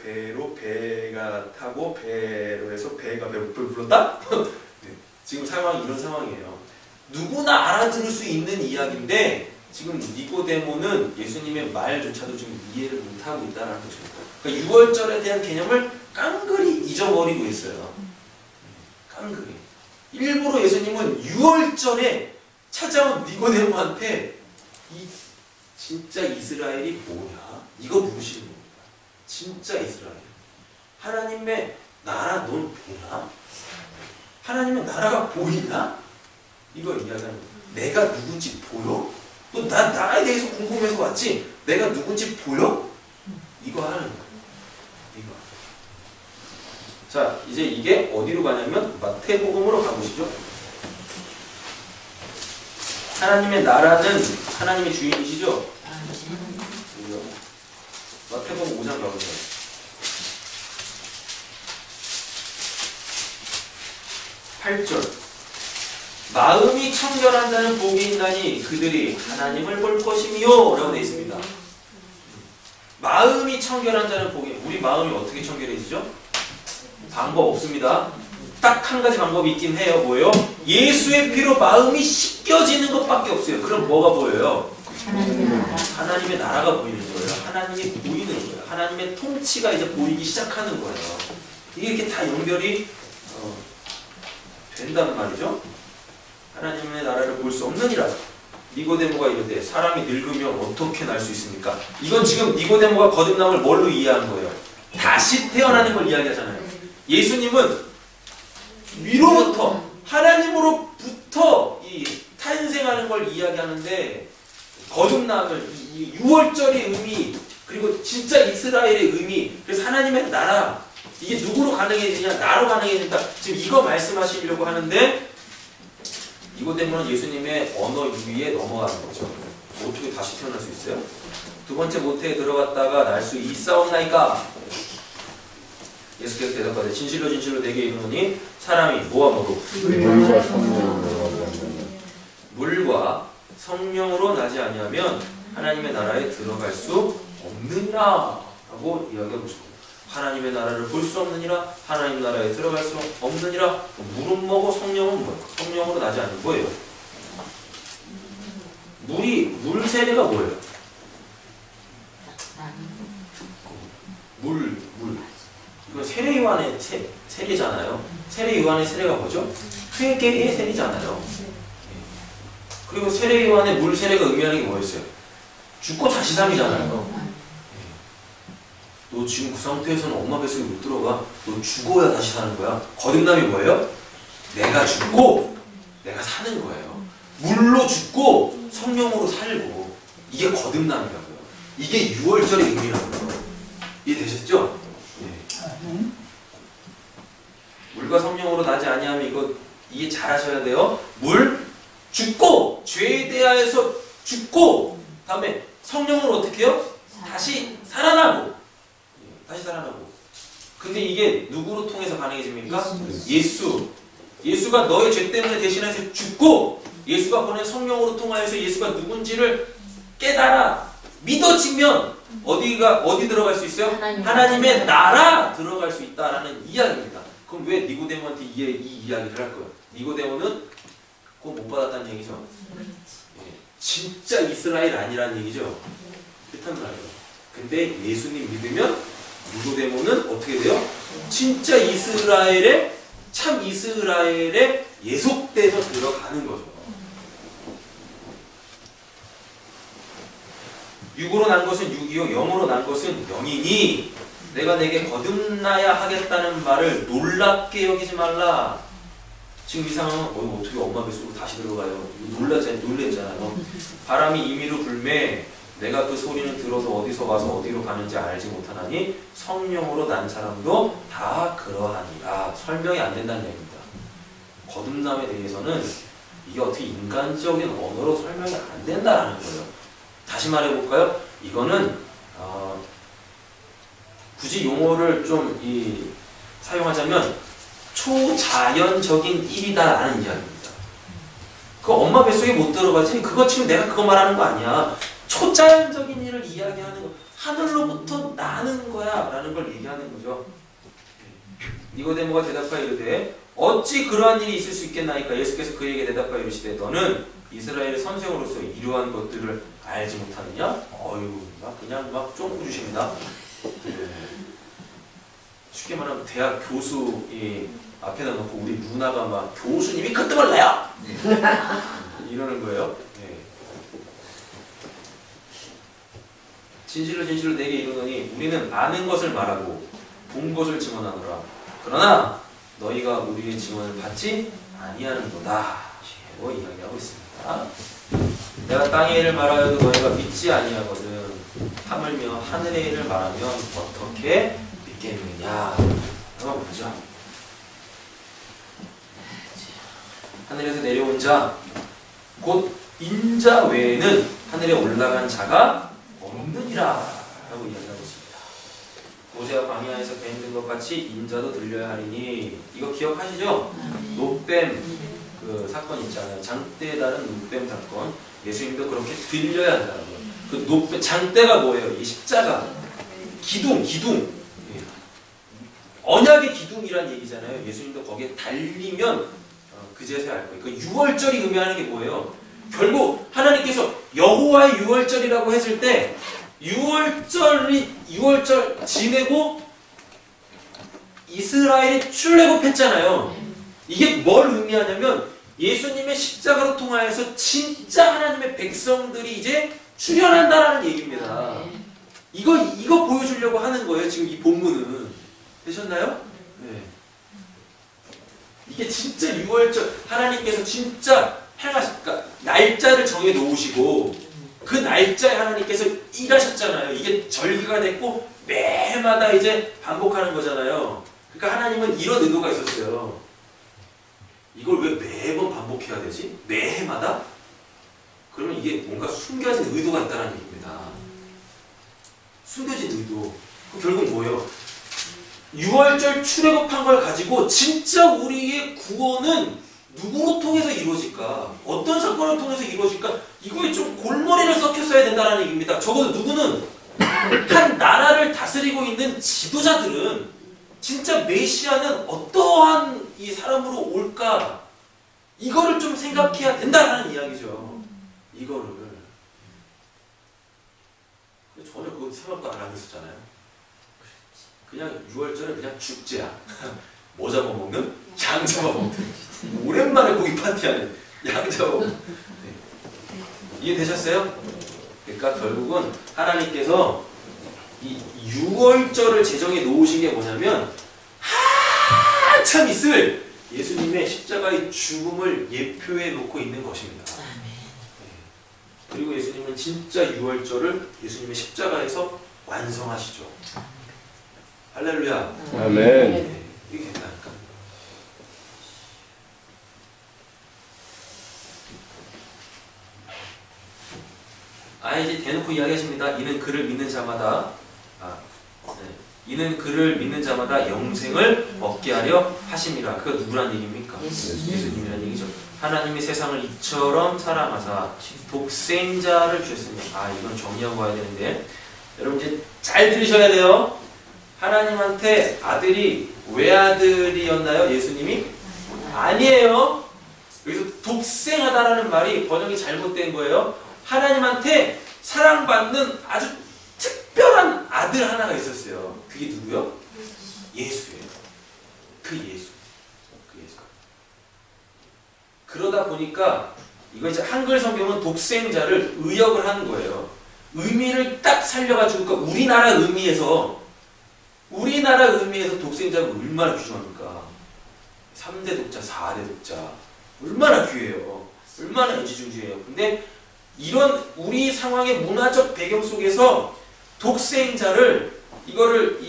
배로 배가 타고 배로 해서 배가 배를 불렀다? 지금 상황이 이런 상황이에요. 누구나 알아들을 수 있는 이야기인데 지금 니고데모는 예수님의 말조차도 지금 이해를 못하고 있다는 것입니다. 그러니까 유월절에 대한 개념을 깡그리 잊어버리고 있어요. 깡그리. 일부러 예수님은 유월절에 찾아온 니고데모한테 이 진짜 이스라엘이 뭐냐? 이거 물으시는 겁니다. 진짜 이스라엘. 하나님의 나라 넌 보나? 하나님의 나라가 보이나? 이걸 이야기하는 거예요. 내가 누군지 보여? 또 나에 대해서 궁금해서 왔지? 내가 누군지 보여? 이거 하는 거예요. 이거. 자, 이제 이게 어디로 가냐면 마태복음으로 가보시죠. 하나님의 나라는 하나님의 주인이시죠? 마태복음 5장 가보세요. 8절. 마음이 청결한 자는 복이 있나니 그들이 하나님을 볼 것이며 라고 되어 있습니다. 마음이 청결한 자는 복이. 우리 마음이 어떻게 청결해지죠? 방법 없습니다. 딱 한 가지 방법이 있긴 해요. 뭐예요? 예수의 피로 마음이 씻겨지는 것밖에 없어요. 그럼 뭐가 보여요? 하나님의 나라가 보이는 거예요. 하나님이 보이는 거예요. 하나님의 통치가 이제 보이기 시작하는 거예요. 이게 이렇게 다 연결이 된단 말이죠. 하나님의 나라를 볼 수 없느니라. 니고데모가 이런데 사람이 늙으면 어떻게 날 수 있습니까? 이건 지금 니고데모가 거듭남을 뭘로 이해한 거예요? 다시 태어나는 걸 이야기하잖아요. 예수님은 위로부터 하나님으로부터 이 탄생하는 걸 이야기하는데 거듭남을 이 유월절의 의미 그리고 진짜 이스라엘의 의미 그래서 하나님의 나라 이게 누구로 가능해지냐? 나로 가능해진다. 지금 이거 말씀하시려고 하는데 니고데모는 예수님의 언어 위에 넘어가는 거죠. 어떻게 다시 태어날 수 있어요? 두 번째 모태에 들어갔다가 날 수 있사옵나이까? 예수께서 대답하되 진실로 진실로 내게 이르노니 사람이 뭐와 뭐로? 물과 성령으로 나지 아니하면 하나님의 나라에 들어갈 수 없느니라 라고 이야기하고 있습니다. 하나님의 나라를 볼 수 없느니라, 하나님 나라에 들어갈 수 없느니라. 물은 뭐고 성령은 뭐예요? 성령으로 나지 않는 뭐예요? 물 세례가 뭐예요? 물. 이건 세례요한의 세례잖아요. 세례요한의 세례가 뭐죠? 회개의 세례잖아요. 그리고 세례요한의 물 세례가 의미하는 게 뭐였어요? 죽고 다시 삶이잖아요. 너 지금 그 상태에서는 엄마 뱃속에 못 들어가. 너 죽어야 다시 사는 거야. 거듭남이 뭐예요? 내가 죽고 내가 사는 거예요. 물로 죽고 성령으로 살고. 이게 거듭남이라고요. 이게 6월절의 의미라고요. 이해되셨죠? 네. 물과 성령으로 나지 아니하면 이거 이해 잘 하셔야 돼요. 물, 죽고 죄에 대하여서 죽고 다음에 성령으로 어떻게 해요? 다시 살아나고. 근데 이게 누구로 통해서 가능해집니까? 예수가 너의 죄 때문에 대신해서 죽고 예수가 보낸 성령으로 통하여서 예수가 누군지를 깨달아 믿어지면 어디 들어갈 수 있어요? 하나님의 나라 들어갈 수 있다라는 이야기입니다. 그럼 왜 니고데모한테 이 이야기를 할 거예요? 니고데모는 그거 못 받았다는 얘기죠. 진짜 이스라엘 아니라는 얘기죠. 그렇단 말이에요. 근데 예수님 믿으면 니고데모는 어떻게 돼요? 진짜 이스라엘의 참 이스라엘에 예속돼서 들어가는 거죠. 육으로 난 것은 육이요 영으로 난 것은 영이니 내가 내게 거듭나야 하겠다는 말을 놀랍게 여기지 말라. 지금 이 상황은 어떻게 엄마 뱃속으로 다시 들어가요? 놀랬잖아요. 바람이 임의로 불매 내가 그 소리는 들어서 어디서 와서 어디로 가는지 알지 못하나니 성령으로 난 사람도 다 그러하니라. 설명이 안 된다는 얘기입니다. 거듭남에 대해서는 이게 어떻게 인간적인 언어로 설명이 안 된다는 거예요. 다시 말해볼까요? 이거는 굳이 용어를 좀 사용하자면 초자연적인 일이다라는 이야기입니다. 그 엄마 뱃속에 못 들어가지? 그거 지금 내가 그거 말하는 거 아니야. 초자연적인 일을 이야기하는 거, 하늘로부터 나는 거야 라는 걸 얘기하는 거죠. 니고데모가 대답하여 이르되 어찌 그러한 일이 있을 수 있겠나이까? 예수께서 그에게 대답하여 이르시되 너는 이스라엘의 선생으로서 이러한 것들을 알지 못하느냐? 그냥 막 쫑구 주십니다. 쉽게 말하면 대학 교수 앞에다 놓고 우리 누나가 막 교수님이 그뜸을 내요! 이러는 거예요. 진실로 진실로 내게 이르노니 우리는 아는 것을 말하고 본 것을 증언하노라. 그러나 너희가 우리의 증언을 받지 아니하는도다. 라고 이야기하고 있습니다. 내가 땅의 일을 말하여도 너희가 믿지 아니하거든. 하물며 하늘의 일을 말하면 어떻게 믿겠느냐. 라고 보죠. 하늘에서 내려온 자, 곧 인자 외에는 하늘에 올라간 자가 없느니라 라고 이야기하고 있습니다. 모세가 광야에서 뱀 든 것 같이 인자도 들려야 하리니. 이거 기억하시죠? 노뱀 그 사건 있잖아요. 장대에 따른 노뱀 사건. 예수님도 그렇게 들려야 한다고요. 그 노뱀 장대가 뭐예요? 이 십자가 기둥 언약의 기둥이란 얘기잖아요. 예수님도 거기에 달리면 그제서야 알 거예요. 그 6월절이 의미하는 게 뭐예요? 결국 하나님께서 여호와의 6월절이라고 했을 때 6월절 지내고 이스라엘이 출애굽했잖아요. 이게 뭘 의미하냐면 예수님의 십자가로 통하여서 진짜 하나님의 백성들이 이제 출현한다라는 얘기입니다. 이거 보여주려고 하는 거예요. 지금 이 본문은. 되셨나요? 네. 이게 진짜 6월절 하나님께서 진짜 그러니까 날짜를 정해 놓으시고 그 날짜에 하나님께서 일하셨잖아요. 이게 절기가 됐고 매해마다 이제 반복하는 거잖아요. 그러니까 하나님은 이런 의도가 있었어요. 이걸 왜 매번 반복해야 되지? 매해마다? 그러면 이게 뭔가 숨겨진 의도가 있다는 얘기입니다. 숨겨진 의도. 결국 뭐예요? 6월절 출애굽한 걸 가지고 진짜 우리의 구원은 누구로 통해서 이루어질까? 어떤 사건을 통해서 이루어질까? 이거에 좀 골머리를 썩혔어야 된다는 얘기입니다. 적어도 누구는 한 나라를 다스리고 있는 지도자들은 진짜 메시아는 어떠한 이 사람으로 올까? 이거를 좀 생각해야 된다는 이야기죠. 이거를. 전혀 그거 생각도 안 하고 있었잖아요. 그냥 6월절은 그냥 축제야. 뭐 잡아먹는? 양 잡아먹는. 오랜만에 고기 파티하는 양 잡아먹는. 네. 이해되셨어요? 그러니까 결국은 하나님께서 이 6월절을 제정해 놓으신 게 뭐냐면 한참 있을 예수님의 십자가의 죽음을 예표해 놓고 있는 것입니다. 그리고 예수님은 진짜 6월절을 예수님의 십자가에서 완성하시죠. 할렐루야. 아멘. 네, 이게 된다니까. 이제 대놓고 이야기하십니다. 이는 그를 믿는 자마다 이는 그를 믿는 자마다 영생을 얻게 하려 하심이라. 그가 누구란 얘기입니까? 예수님이란 얘기죠. 하나님이 세상을 이처럼 사랑하사 독생자를 주셨으니 이건 정리하고 가야 되는데 여러분 이제 잘 들으셔야 돼요. 하나님한테 아들이 외아들이었나요? 예수님이? 아니에요. 여기서 독생하다라는 말이 번역이 잘못된 거예요. 하나님한테 사랑받는 아주 특별한 아들 하나가 있었어요. 그게 누구요? 예수예요. 그 예수. 그러다 보니까 이거 이제 한글 성경은 독생자를 의역을 한 거예요. 의미를 딱 살려가지고 그러니까 우리나라 의미에서 독생자가 얼마나 귀중합니까? 3대 독자, 4대 독자 얼마나 귀해요. 얼마나 애지중지해요. 근데 이런 우리 상황의 문화적 배경 속에서 독생자를 이거를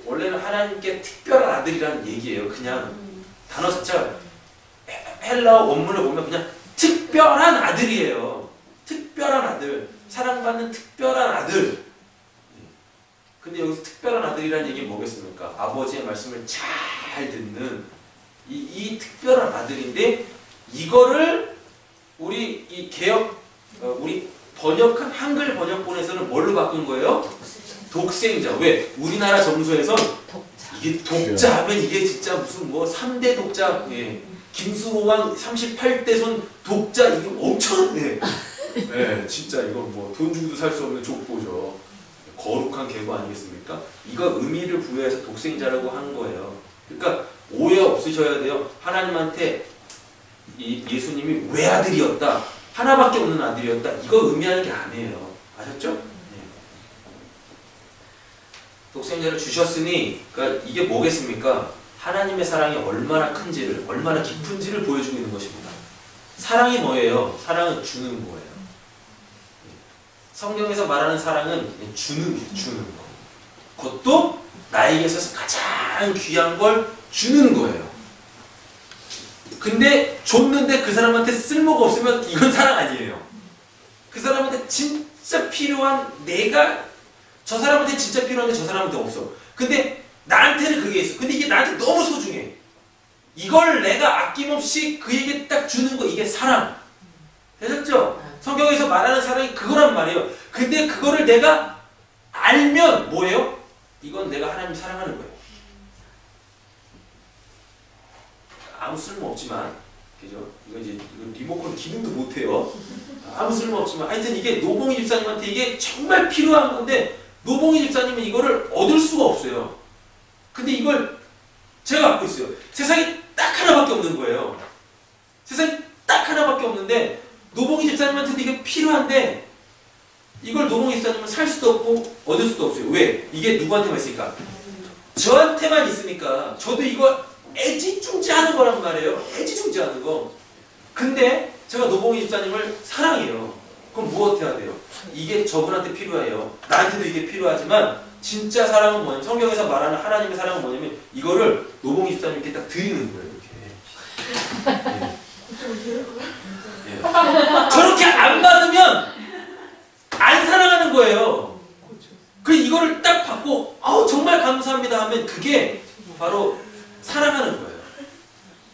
원래는 하나님께 특별한 아들이라는 얘기예요. 그냥 단어 자체가 헬라어 원문을 보면 그냥 특별한 아들이에요. 특별한 아들, 사랑받는 특별한 아들. 근데 여기서 특별한 아들이라는 얘기는 뭐겠습니까? 아버지의 말씀을 잘 듣는 이 특별한 아들인데 이거를 우리 이 우리 번역한 한글 번역본에서는 뭘로 바꾼 거예요? 독생자. 왜? 우리나라 정서에선 이게 독자 하면 이게 진짜 무슨 3대 독자, 김수호왕 38대 손 독자 이게 엄청 진짜 이거 돈 주고도 살 수 없는 족보죠. 거룩한 계보 아니겠습니까? 이거 의미를 부여해서 독생자라고 한 거예요. 그러니까 오해 없으셔야 돼요. 하나님한테 이 예수님이 외아들이었다. 하나밖에 없는 아들이었다. 이거 의미하는 게 아니에요. 아셨죠? 독생자를 주셨으니 그러니까 이게 뭐겠습니까? 하나님의 사랑이 얼마나 큰지를, 얼마나 깊은지를 보여주고 있는 것입니다. 사랑이 뭐예요? 사랑은 주는 거예요. 성경에서 말하는 사랑은 주는 거. 그것도 나에게 있어서 가장 귀한 걸 주는 거예요. 근데 줬는데 그 사람한테 쓸모가 없으면 이건 사랑 아니에요. 그 사람한테 진짜 필요한 저 사람한테 진짜 필요한데 저 사람한테 없어. 근데 나한테는 그게 있어. 근데 이게 나한테 너무 소중해. 이걸 내가 아낌없이 그에게 딱 주는 거, 이게 사랑. 되셨죠? 성경에서 말하는 사랑이 그거란 말이에요. 근데 그거를 내가 알면 뭐예요? 이건 내가 하나님 사랑하는 거예요. 아무 쓸모 없지만, 그죠? 이거 리모컨 기능도 못해요. 아무 쓸모 없지만, 하여튼 이게 노봉희 집사님한테 이게 정말 필요한 건데, 노봉희 집사님은 이거를 얻을 수가 없어요. 근데 이걸 제가 갖고 있어요. 세상에 딱 하나밖에 없는 거예요. 세상에 딱 하나밖에 없는데, 노봉희 집사님한테도 이게 필요한데, 이걸 노봉희 집사님은 살 수도 없고, 얻을 수도 없어요. 왜? 이게 누구한테만 있으니까? 저한테만 있으니까. 저도 이거 애지중지하는 거란 말이에요. 애지중지하는 거. 근데 제가 노봉희 집사님을 사랑해요. 그럼 무엇 해야 돼요? 이게 저분한테 필요해요. 나한테도 이게 필요하지만 진짜 사랑은 뭐냐면 성경에서 말하는 하나님의 사랑은 뭐냐면 이거를 노봉 집사님 이렇게 딱 드리는 거예요. 이렇게. 예. 저렇게 안 받으면 안 사랑하는 거예요. 그 이거를 딱 받고 정말 감사합니다 하면 그게 바로 사랑하는 거예요.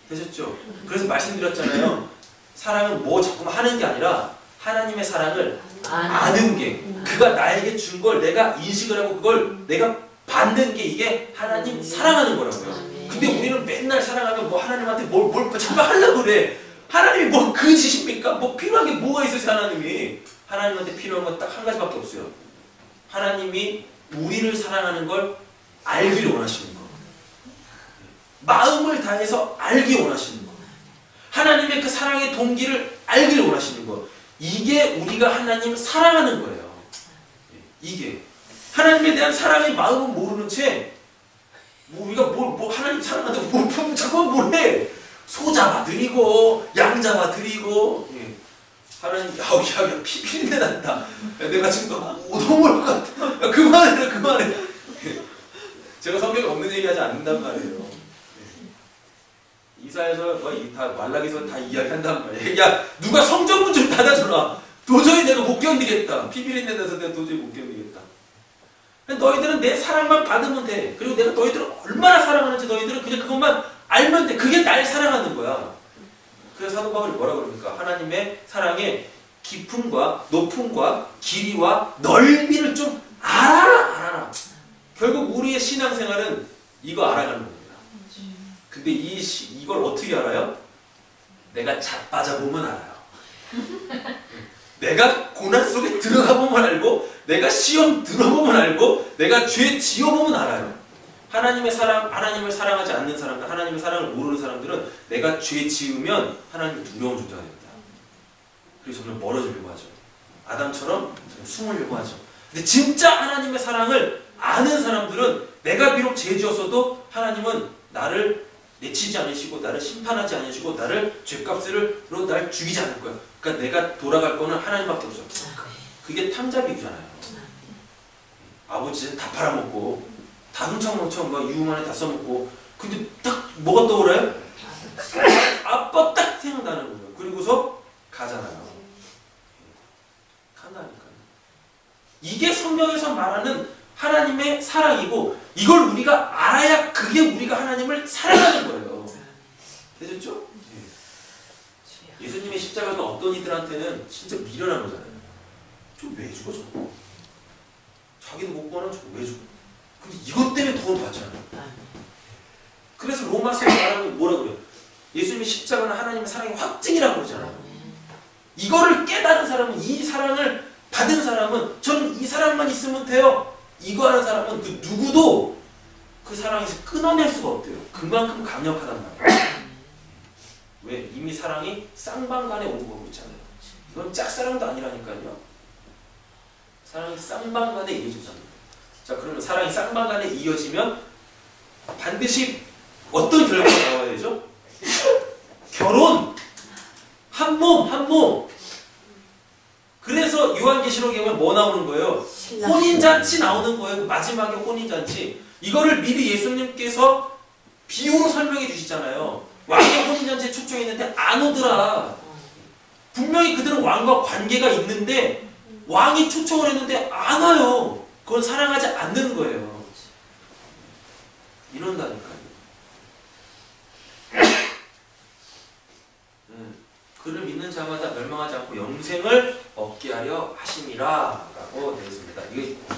되셨죠? 그래서 말씀드렸잖아요. 사랑은 뭐 자꾸만 하는 게 아니라 하나님의 사랑을 아는 게, 그가 나에게 준 걸 내가 인식을 하고 그걸 내가 받는 게 이게 하나님 사랑하는 거라고요. 근데 우리는 맨날 사랑하면 뭐 하나님한테 뭘 자꾸 하려고 그래. 하나님이 뭐 그 짓입니까? 뭐 필요한 게 뭐가 있어서 하나님이. 하나님한테 필요한 건 딱 한 가지밖에 없어요. 하나님이 우리를 사랑하는 걸 알기를 원하시는 거. 마음을 다해서 알기 원하시는 거. 하나님의 그 사랑의 동기를 알기를 원하시는 거. 이게 우리가 하나님 사랑하는 거예요. 이게 하나님에 대한 사랑의 마음은 모르는 채 우리가 뭘 하나님 사랑한다고 자꾸 뭘 해. 소 잡아드리고 양 잡아드리고 하나님 야 피피린내 난다. 내가 지금 오동물 것 같아. 야, 그만해. 제가 성경에 없는 얘기하지 않는단 말이에요. 이사에서 다 말라기서 다 이야기한단 말이에요. 야 누가 성전문 좀 닫아줘라. 도저히 내가 못 견디겠다. 피비린내 나서 내가 도저히 못 견디겠다. 너희들은 내 사랑만 받으면 돼. 그리고 내가 너희들을 얼마나 사랑하는지 너희들은 그냥 그것만 알면 돼. 그게 날 사랑하는 거야. 그래서 사도 바울이 뭐라 그럽니까? 하나님의 사랑의 깊음과 높음과 길이와 넓이를 좀 알아라. 결국 우리의 신앙생활은 이거 알아가는 겁니다. 근데 이걸 어떻게 알아요? 내가 자빠져 보면 알아요. 내가 고난 속에 들어가 보면 알고, 내가 시험 들어보면 알고, 내가 죄 지어보면 알아요. 하나님의 사랑, 하나님을 사랑하지 않는 사람들, 하나님의 사랑을 모르는 사람들은 내가 죄 지으면 하나님을 두려운 존재가 됩니다. 그래서 점점 멀어지려고 하죠. 아담처럼 숨으려고 하죠. 근데 진짜 하나님의 사랑을 아는 사람들은 내가 비록 죄 지었어도 하나님은 나를 내치지 않으시고 나를 심판하지 않으시고 나를 죄값으로 날 죽이지 않을 거야. 그러니까 내가 돌아갈 거는 하나님밖에 없어요. 그게 탐자비잖아요. 아버지는 다 팔아먹고 다 훔쳐먹고 막 유만에 다 써먹고 근데 딱 뭐가 떠오르요? 아빠 딱 생각나는 거예요. 그리고서 가잖아요. 간다니까요. 이게 성경에서 말하는 하나님의 사랑이고 이걸 우리가 알아야 그게 우리가 하나님을 사랑하는 거예요. 되셨죠? 예수님의 십자가가 어떤 이들한테는 진짜 미련한 거잖아요. 저 왜 죽어 저거? 자기도 못 구하는 저거 왜 죽어? 근데 이것 때문에 도움 받잖아요. 그래서 로마서에 말하면 뭐라 그래요? 예수님의 십자가는 하나님의 사랑의 확증이라고 그러잖아요. 이거를 깨달은 사람은, 이 사랑을 받은 사람은 저는 이 사랑만 있으면 돼요. 이거 하는 사람은 그 누구도 그 사랑에서 끊어낼 수가 없대요. 그만큼 강력하단 말이에요. 왜? 이미 사랑이 쌍방간에 오고 가고 있잖아요. 이건 짝사랑도 아니라니까요. 사랑이 쌍방간에 이어지잖아요. 자, 그러면 사랑이 쌍방간에 이어지면 반드시 어떤 결과가 나와야 되죠? 결혼! 한 몸! 그래서 요한계시록에 보면 뭐 나오는 거예요? 혼인잔치 나오는 거예요. 마지막에 혼인잔치. 이거를 미리 예수님께서 비유로 설명해 주시잖아요. 왕의 혼인잔치에 초청했는데 안 오더라. 분명히 그들은 왕과 관계가 있는데 왕이 초청을 했는데 안 와요. 그건 사랑하지 않는 거예요. 이런다니까요. 그를 믿는 자마다 멸망하지 않고 영생을 얻게 하려 하심이라 라고 되어 있습니다.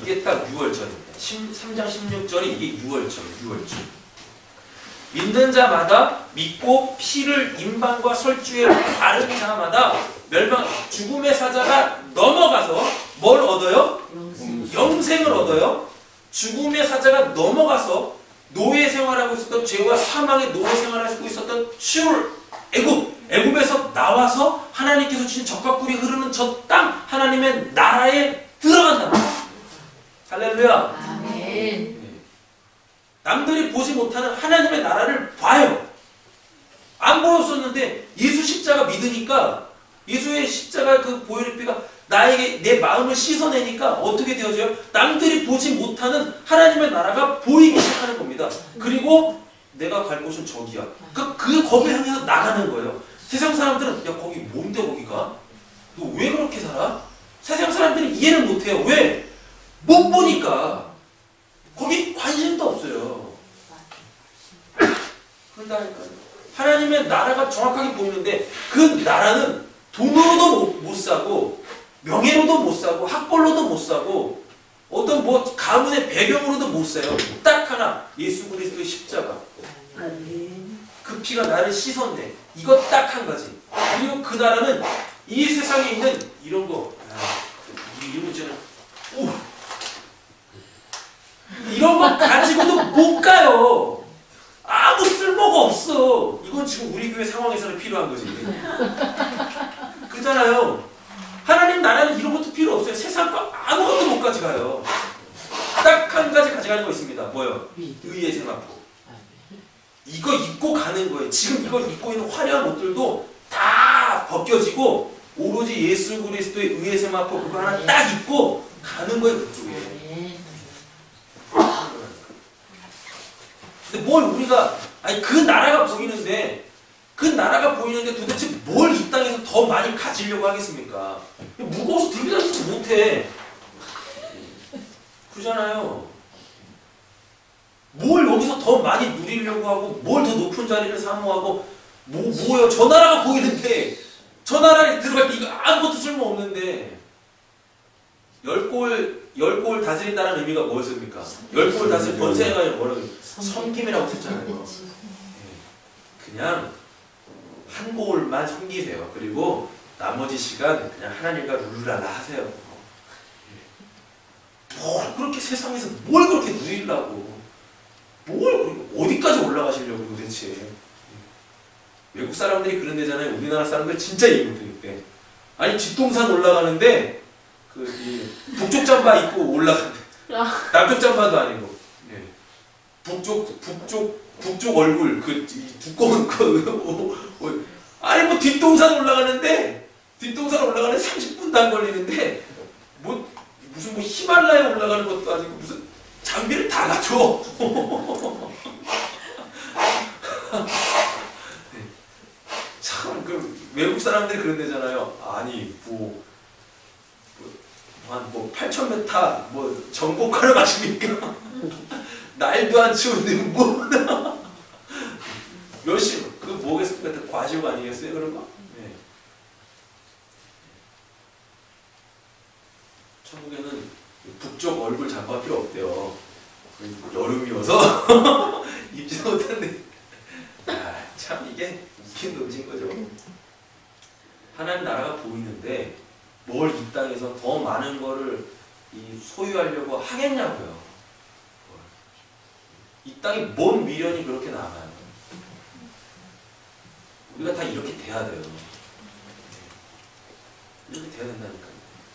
이게 딱 6월절입니다. 3장 16절이 이게 6월절. 믿는 자마다 믿고 피를 임방과 설주에 바른 자마다 죽음의 사자가 넘어가서 뭘 얻어요? 영생을 얻어요. 죽음의 사자가 넘어가서 노예 생활하고 있었던 죄와 사망의 노예 생활하고 있었던 시올 애굽에서 나와서 하나님께서 주신 젖과 꿀이 흐르는 저 땅 하나님의 나라에 들어간다. 할렐루야. 아멘. 남들이 보지 못하는 하나님의 나라를 봐요. 안 보였었는데 예수 십자가 믿으니까 예수의 십자가 그 보혈의 피가 나에게 내 마음을 씻어내니까 어떻게 되어져요? 남들이 보지 못하는 하나님의 나라가 보이기 시작하는 겁니다. 그리고 내가 갈 곳은 저기야. 거기를 향해서 나가는 거예요. 세상 사람들은 야 거기 뭔데 거기가? 너 왜 그렇게 살아? 세상 사람들은 이해를 못해요. 왜? 못 보니까. 거기 관심도 없어요. 그런다니까요. 하나님의 나라가 정확하게 보이는데 그 나라는 돈으로도 못 사고 명예로도 못 사고 학벌로도 못 사고 어떤 뭐 가문의 배경으로도 못 사요. 딱 하나 예수 그리스도의 십자가. 그 피가 나를 씻었네. 이거 딱 한 가지. 그리고 그 나라는 이 세상에 있는 이런 거 이런 있잖아요. 이런 거 가지고도 못 가요. 아무 쓸모가 없어. 이건 지금 우리 교회 상황에서는 필요한 거지. 그렇잖아요. 하나님 나라는 이런 것도 필요 없어요. 세상 거 아무것도 못 가져가요. 딱 한 가지 가져가는 거 있습니다. 뭐요? 의의 세마포. 이거 입고 가는 거예요. 지금 이거 입고 있는 화려한 옷들도 다 벗겨지고 오로지 예수 그리스도의 의의 세마포 그거 하나 딱 입고 가는 거예요. 그쪽에. 근데 뭘 우리가 아니 그 나라가 보이는데 도대체 뭘 이 땅에서 더 많이 가지려고 하겠습니까? 무거워서 들고 다니지 못해. 그러잖아요. 뭘 여기서 더 많이 누리려고 하고 뭘 더 높은 자리를 사모하고 뭐요? 저 나라가 보이는데 저 나라에 들어갈 때 이거 아무것도 쓸모없는데 열 골 다스린다는 의미가 뭐였습니까? 열 골 다스린 번세가 뭐라고 섬김이라고 했잖아요. 그냥 한 골만 섬기세요. 그리고 나머지 시간 그냥 하나님과 룰루랄라 하세요. 뭘 그렇게 세상에서 뭘 그렇게 누리려고 뭘 어디까지 올라가시려고 도대체. 외국 사람들이 그런 데잖아요. 우리나라 사람들 진짜 이해 못하겠대. 아니 뒷동산 올라가는데 그 북쪽 잠바 입고 올라가는데 남쪽 잠바도 아니고 북쪽 얼굴 그 두꺼운 아니 뭐 뒷동산 올라가는데 30분도 안 걸리는데 무슨 히말라야 올라가는 것도 아니고 무슨 장비를 다 갖춰. 참 그 외국 사람들이 그런 데잖아요. 아니 한 8,000m 뭐 정복하러 가십니까? 날도 안 추운데 몇시 그 뭐겠습니까? 과시욕 아니겠어요 그런 거? 네. 천국에는 북쪽 얼굴 잠바 필요 없대요. 여름이어서 입지도 못한데. 참 이게 웃긴 놈인 거죠. 하나님 나라가 보이는데 뭘 이 땅에서 더 많은 거를 소유하려고 하겠냐고요. 이 땅에 뭔 미련이 그렇게 나가요. 우리가 다 이렇게 돼야 돼요. 이렇게 돼야 된다니까요.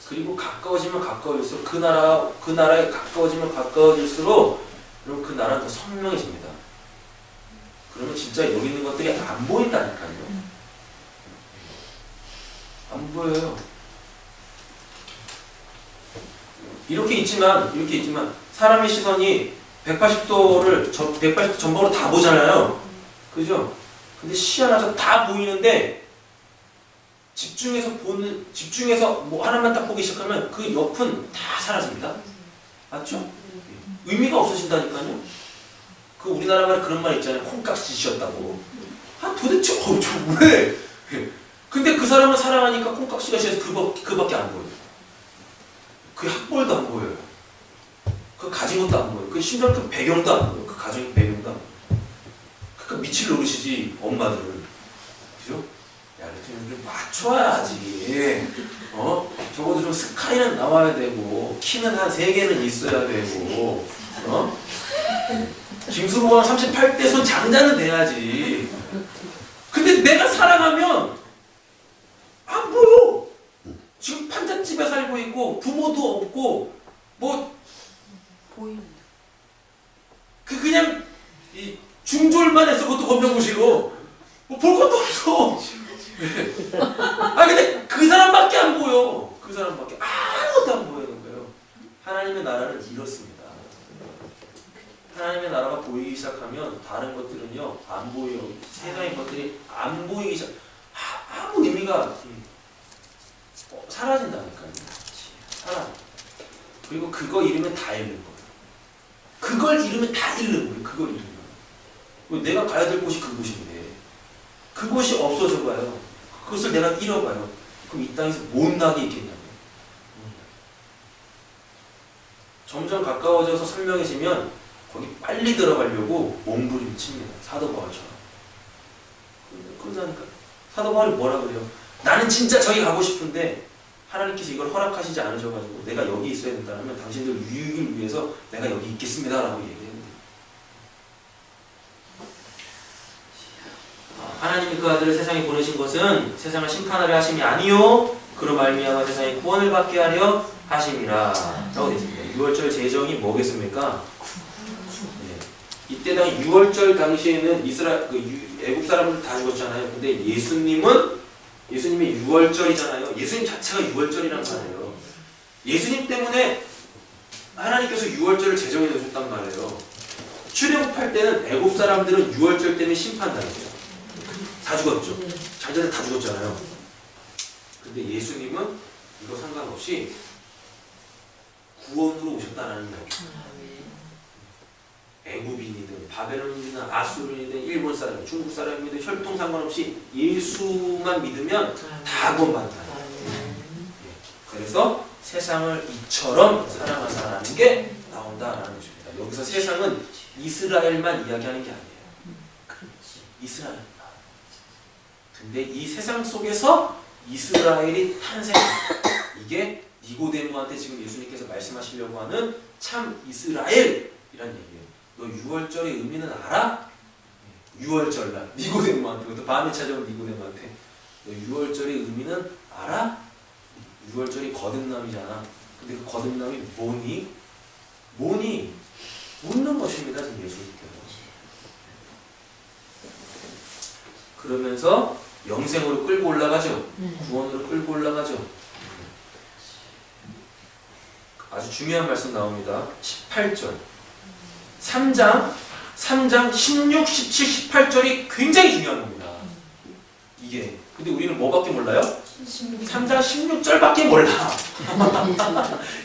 그리고 가까워지면 가까워질수록 그 나라에 가까워지면 가까워질수록 그럼 그 나라는 더 선명해집니다. 그러면 진짜 여기 있는 것들이 안 보인다니까요. 안 보여요. 이렇게 있지만 사람의 시선이 180도 전방으로 다 보잖아요. 그죠? 근데 시야나서 다 보이는데 집중해서 뭐 하나만 딱 보기 시작하면 그 옆은 다 사라집니다. 맞죠? 의미가 없어진다니까요. 그 우리나라 말에 그런 말 있잖아요. 콩깍지셨다고. 도대체 저 왜? 근데 그 사람은 사랑하니까 콩깍지가 시에서 그밖에 안 보여요. 그 학벌도 안 보여요. 그 가진 것도 안 보여요. 그 심지어 그 배경도 안 보여요. 그 가정의 배경도 안 보여요. 그러니까 미칠 노릇이지 엄마들을. 그죠? 야, 좀 맞춰야지. 적어도 좀 스카이는 나와야 되고 키는 한 3개는 있어야 되고 김수로가 38대 손 장자는 돼야지. 근데 내가 사랑하면 안 보여. 지금 판잣집에 살고 있고 부모도 없고 뭐 그냥 이 중졸만 해서 그것도 검정고시로 뭐 볼 것도 없어. 근데 그 사람밖에 안 보여. 그 사람밖에 아무것도 안 보이는 거예요. 하나님의 나라는 이렇습니다. 하나님의 나라가 보이기 시작하면 다른 것들은요 안 보여요. 세상의 것들이 안 보이기 시작. 아무 의미가 사라진다니까요. 사라져. 그리고 그거 잃으면 다 잃는 거예요. 그걸 잃으면 다 잃는 거예요. 그걸 잃으면. 내가 가야 될 곳이 그곳인데 그곳이 없어져 봐요. 그것을 내가 잃어봐요. 그럼 이 땅에서 못나게 있겠냐고요. 점점 가까워져서 선명해지면 거기 빨리 들어가려고 몸부림 칩니다. 사도 바울처럼. 그러자니까 사도 바울이 뭐라 그래요? 나는 진짜 저기 가고 싶은데 하나님께서 이걸 허락하시지 않으셔가지고 내가 여기 있어야 된다면 당신들 유익을 위해서 내가 여기 있겠습니다 라고 얘기했는데 하나님이 그 아들을 세상에 보내신 것은 세상을 심판하려 하심이 아니요 그로 말미암아 세상에 구원을 받게 하려 하심이라 라고 되어 있습니다. 6월절 제정이 뭐겠습니까? 이때 당 6월절 당시에는 애국 사람들 다 죽었잖아요. 근데 예수님이 6월절이잖아요. 예수님 자체가 6월절이란 말이에요. 예수님 때문에 하나님께서 6월절을 제정해 놓으셨단 말이에요. 출애굽할 때는 애국 사람들은 6월절 때문에 심판당했죠. 다 죽었죠. 자기들 다 죽었잖아요. 근데 예수님은 이거 상관없이 구원으로 오셨다는 거예요. 애굽인이든 바벨론이든 아수르인이든 일본 사람, 중국 사람이든 혈통 상관없이 예수만 믿으면 다 구원받는다. 그래서 세상을 이처럼 사랑하사라는 게 나온다라는 것입니다. 여기서 세상은 이스라엘만 이야기하는 게 아니에요. 이스라엘. 근데 이 세상 속에서 이스라엘이 탄생합니다. 이게 니고데모한테 지금 예수님께서 말씀하시려고 하는 참 이스라엘이란 얘기예요. 너 6월절의 의미는 알아? 6월절 날 니고데모한테 그것도 밤에 찾아온 니고데모한테 너 6월절의 의미는 알아? 6월절이 거듭남이잖아. 근데 그 거듭남이 뭐니? 묻는 것입니다. 지금 예수님께서. 그러면서 영생으로 끌고 올라가죠. 구원으로 끌고 올라가죠. 아주 중요한 말씀 나옵니다. 18절 3장 16, 17, 18절이 굉장히 중요한 겁니다. 이게 근데 우리는 뭐밖에 몰라요? 3장 16절밖에 몰라.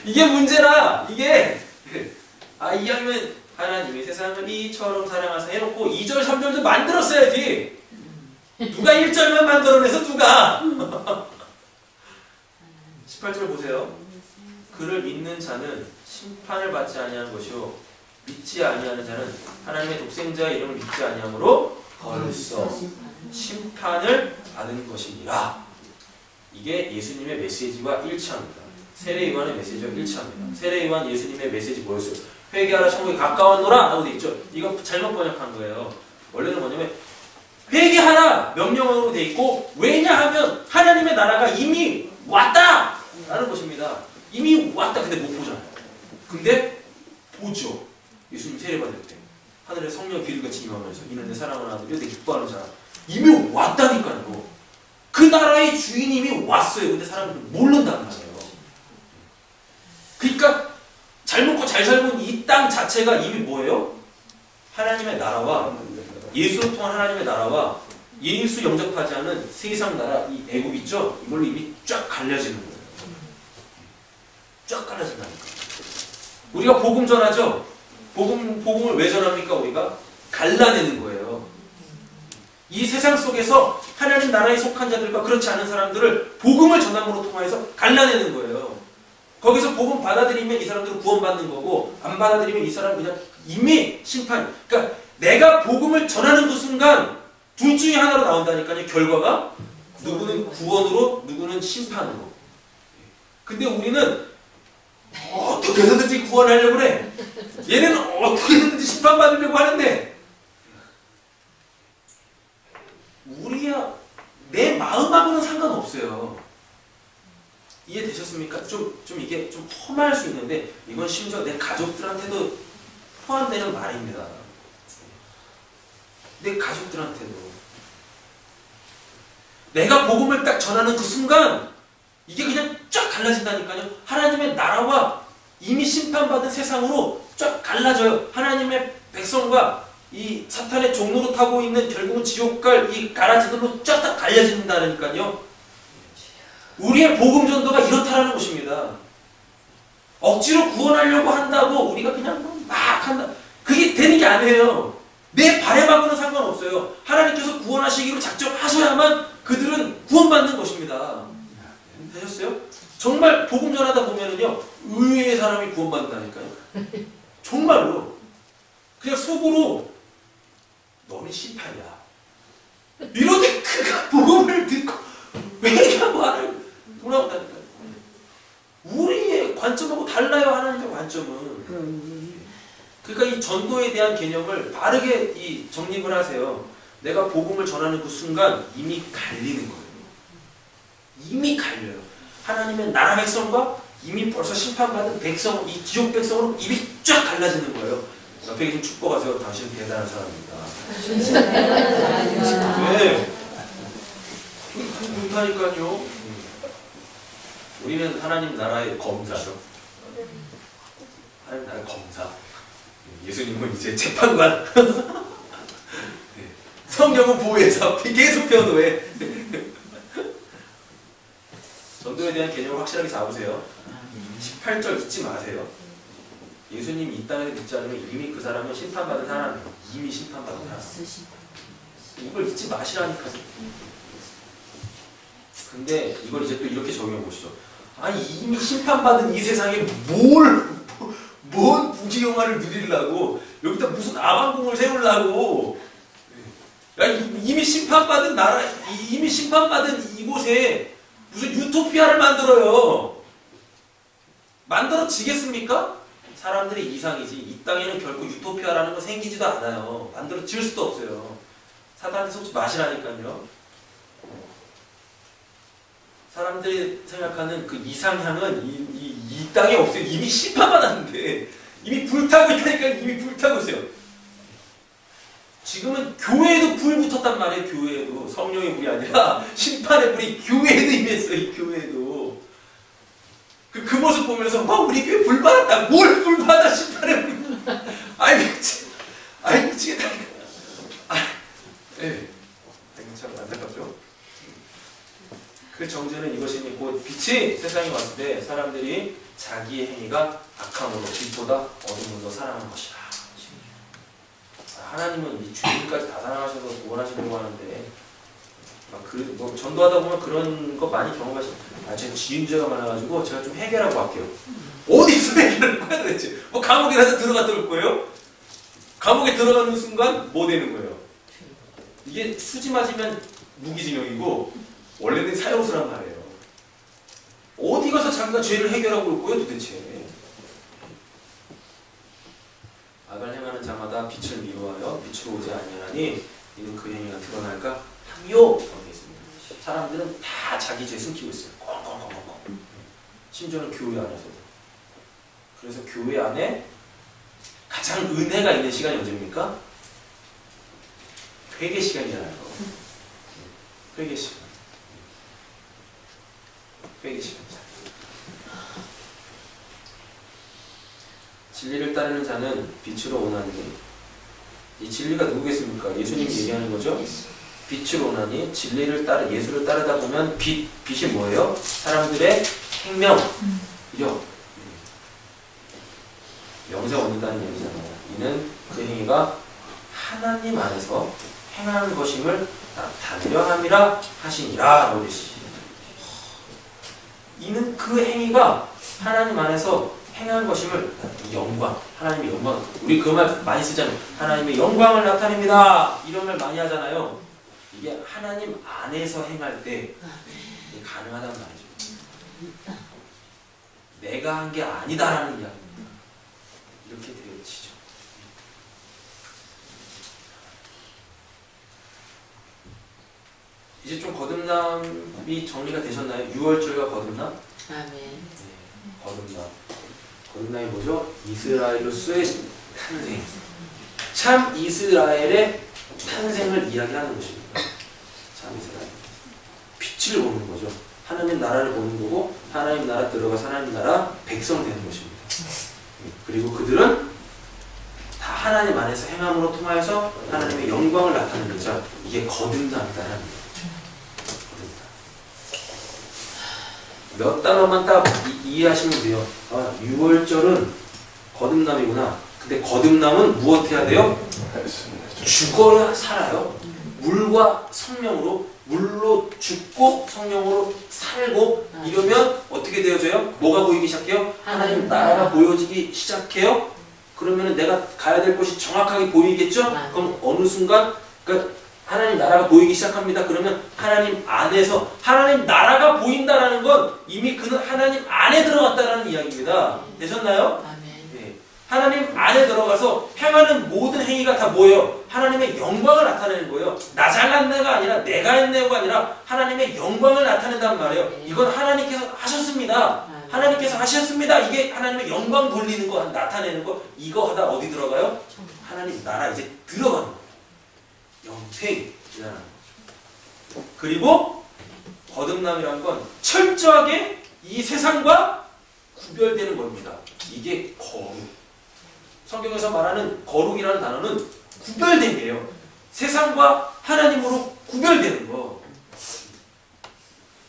이게 문제라. 이게 이왕이면 하나님이 세상을 이처럼 사랑하사 해놓고 2절 3절도 만들었어야지. 누가 1절만 만들어내서 누가 18절 보세요. 그를 믿는 자는 심판을 받지 아니하는 것이요 믿지 아니하는 자는 하나님의 독생자의 이름을 믿지 아니하므로 벌써 심판을 받은 것이니라. 이게 예수님의 메시지와 일치합니다. 세례요한의 메시지와 일치합니다. 세례요한 예수님의 메시지 뭐였어요? 회개하라 천국이 가까웠노라 라고 되어 있죠. 이거 잘못 번역한 거예요. 원래는 뭐냐면 회개하라 명령어로 되어 있고 왜냐하면 하나님의 나라가 이미 왔다 라는 것입니다. 이미 왔다. 근데 못 보잖아요. 근데 보죠. 예수님 세례받을 때 하늘에 성령 비둘기같이 임하면서 이는 내 사랑하는 아들이요 내 기뻐하는 사람. 이미 왔다니까요. 그 나라의 주인이 이미 왔어요. 근데 사람들은 모른단 말이에요. 그러니까 잘 먹고 잘 살고 이 땅 자체가 이미 뭐예요? 하나님의 나라와 예수를 통한 하나님의 나라와 예수 영접하지 않은 세상 나라 이 애국 있죠? 이걸로 이미 쫙 갈려지는 거예요. 쫙 갈라진다니까. 우리가 복음 전하죠? 복음을 왜 전합니까? 우리가 갈라내는 거예요. 이 세상 속에서 하나님 나라에 속한 자들과 그렇지 않은 사람들을 복음을 전함으로 통해서 갈라내는 거예요. 거기서 복음 받아들이면 이 사람들은 구원받는 거고 안 받아들이면 이 사람은 그냥 이미 심판. 그러니까 내가 복음을 전하는 그 순간 둘 중에 하나로 나온다니까요. 결과가 누구는 구원으로 누구는 심판으로. 근데 우리는 어떻게 해서든지 구원하려고 그래. 얘는 어떻게 해서든지 심판받으려고 하는데 우리야 내 마음하고는 상관없어요. 이해되셨습니까? 좀 이게 좀 험할 수 있는데 이건 심지어 내 가족들한테도 포함되는 말입니다. 내 가족들한테도 내가 복음을 딱 전하는 그 순간 이게 그냥 쫙 갈라진다니까요. 하나님의 나라와 이미 심판받은 세상으로 쫙 갈라져요. 하나님의 백성과 이 사탄의 종로로 타고 있는 결국은 지옥 갈 이 가라지들로 쫙 다 갈려진다니까요. 우리의 복음 전도가 이렇다라는 것입니다. 억지로 구원하려고 한다고 우리가 그냥 막 한다. 그게 되는 게 아니에요. 내 바램하고는 상관없어요. 하나님께서 구원하시기로 작정하셔야만 그들은 구원받는 것입니다. 되셨어요? 정말 복음 전하다 보면은요, 의외의 사람이 구원받는다니까요. 정말로. 그냥 속으로 너는 심판이야. 이런데 그가 복음을 듣고 왜 이렇게 말을 돌아온다니까요. 우리의 관점하고 달라요, 하나님의 관점은. 그러니까 이 전도에 대한 개념을 바르게 이 정립을 하세요. 내가 복음을 전하는 그 순간 이미 갈리는 거예요. 이미 갈려요. 하나님의 나라 백성과 이미 벌써 심판받은 백성, 이 지옥 백성으로 입이 쫙 갈라지는 거예요. 옆에 계신 축복하세요. 당신은 대단한 사람입니다. 네. 그렇다니까요. 우리는 하나님 나라의 검사죠. 하나님 나라의 검사. 예수님은 이제 재판관. 네. 성경은 보혜사. 계속 변호해. 전도에 대한 개념을 확실하게 잡으세요. 18절 잊지 마세요. 예수님이 이 땅에서 믿지 않으면 이미 그 사람은 심판받은 사람이에요. 이미 심판받은 사람. 이걸 잊지 마시라니까요. 근데 이걸 이제 또 이렇게 적용해 보시죠. 아니 이미 심판받은 이 세상에 뭔 부귀영화를 누리려고 여기다 무슨 아방궁을 세우려고. 야, 이미 심판받은 나라, 이미 심판받은 이곳에 무슨 유토피아를 만들어요. 만들어지겠습니까? 사람들의 이상이지. 이 땅에는 결코 유토피아라는 거 생기지도 않아요. 만들어 질 수도 없어요. 사탄한테 속지 마시라니까요. 사람들이 생각하는 그 이상향은 이 땅에 없어요. 이미 심판받았는데 이미 불타고 있다니까. 이미 불타고 있어요. 지금은 교회에도 불 붙었단 말이에요. 교회에도. 성령의 불이 아니라 심판의 불이 교회에도 임했어요. 이 교회에도. 그 모습 보면서 우리 교회 불 받았다. 뭘 불 받아. 심판의 불. 아이 미치겠다니까. 예. 참 안타깝죠. 그 정죄는 이것이니 곧 빛이 세상에 왔을 때 사람들이 자기의 행위가 악함으로 빛보다 어둠을 더 사랑한 것이라. 하나님은 이 죄인까지 다 사랑하셔서 구원하시려고 하는데 뭐 전도하다 보면 그런 거 많이 경험하시죠. 제가 지은죄가 많아가지고 제가 좀 해결하고 갈게요. 어디서 해결할 거야 도대체? 뭐 감옥이라도 들어갔다 올 거예요? 감옥에 들어가는 순간 뭐 되는 거예요? 이게 수지 맞으면 무기징역이고 원래는 사형수란 말이에요. 어디 가서 자기가 죄를 해결하고 올 거예요 도대체? 악을 행하는 자마다 빛을 미워하여 빛으로 오지 아니하니 이는 그 행위가 드러날까 함요. 그런 게 있습니다. 사람들은 다 자기 죄 숨기고 있어요. 꽁꽁꽁꽁꽁. 심지어는 교회 안에서도. 그래서 교회 안에 가장 은혜가 있는 시간이 언제입니까? 회개 시간이잖아요. 회개 시간. 회개 시간이잖아요. 진리를 따르는 자는 빛으로 오나니. 이 진리가 누구겠습니까? 예수님이 얘기하는 거죠. 빛으로 오나니 진리를 따르 예수를 따르다 보면 빛이 뭐예요? 사람들의 생명, 그죠? 영생 얻는다는 얘기잖아요. 이는 그 행위가 하나님 안에서 행하는 것임을 나타내려 함이라 하시니라. 이는 그 행위가 하나님 안에서 행하는 것임을 영광, 하나님의 영광. 우리 그 말 많이 쓰잖아요. 하나님의 영광을 나타냅니다. 이런 말 많이 하잖아요. 이게 하나님 안에서 행할 때 이게 가능하단 말이죠. 내가 한 게 아니다라는 이야기입니다. 이렇게 되어지죠. 이제 좀 거듭남이 정리가 되셨나요? 6월절과 거듭남? 아멘. 네, 거듭남. 거듭남이 뭐죠? 이스라엘로서의 탄생. 참 이스라엘의 탄생을 이야기하는 것입니다. 참 이스라엘. 빛을 보는 거죠. 하나님 나라를 보는 거고 하나님 나라 들어가서 하나님 나라 백성 되는 것입니다. 그리고 그들은 다 하나님 안에서 행함으로 통하여서 하나님의 영광을 나타내는 자, 이게 거듭남이다라는 거예요. 몇 단어만 딱 이해하시면 돼요. 아, 6월절은 거듭남이구나. 근데 거듭남은 무엇해야 돼요? 죽어야 살아요. 물과 성령으로, 물로 죽고 성령으로 살고 이러면 어떻게 되어져요? 뭐가 보이기 시작해요? 하나님 나라가 보여지기 시작해요. 그러면 내가 가야 될 곳이 정확하게 보이겠죠? 그럼 어느 순간 그러니까 하나님 나라가 보이기 시작합니다. 그러면 하나님 안에서 하나님 나라가 보인다라는 건 이미 그는 하나님 안에 들어갔다라는 이야기입니다. 되셨나요? 네. 하나님 안에 들어가서 행하는 모든 행위가 다 뭐예요? 하나님의 영광을 나타내는 거예요. 나 잘났네가 아니라 내가 했네가 아니라 하나님의 영광을 나타낸단 말이에요. 이건 하나님께서 하셨습니다. 하나님께서 하셨습니다. 이게 하나님의 영광 돌리는 거, 나타내는 거, 이거 하다 어디 들어가요? 하나님 나라 이제 들어가는 거예요. 영생이라는 거죠. 그리고 거듭남이란 건 철저하게 이 세상과 구별되는 겁니다. 이게 거룩. 성경에서 말하는 거룩이라는 단어는 구별됨이에요. 세상과 하나님으로 구별되는 거.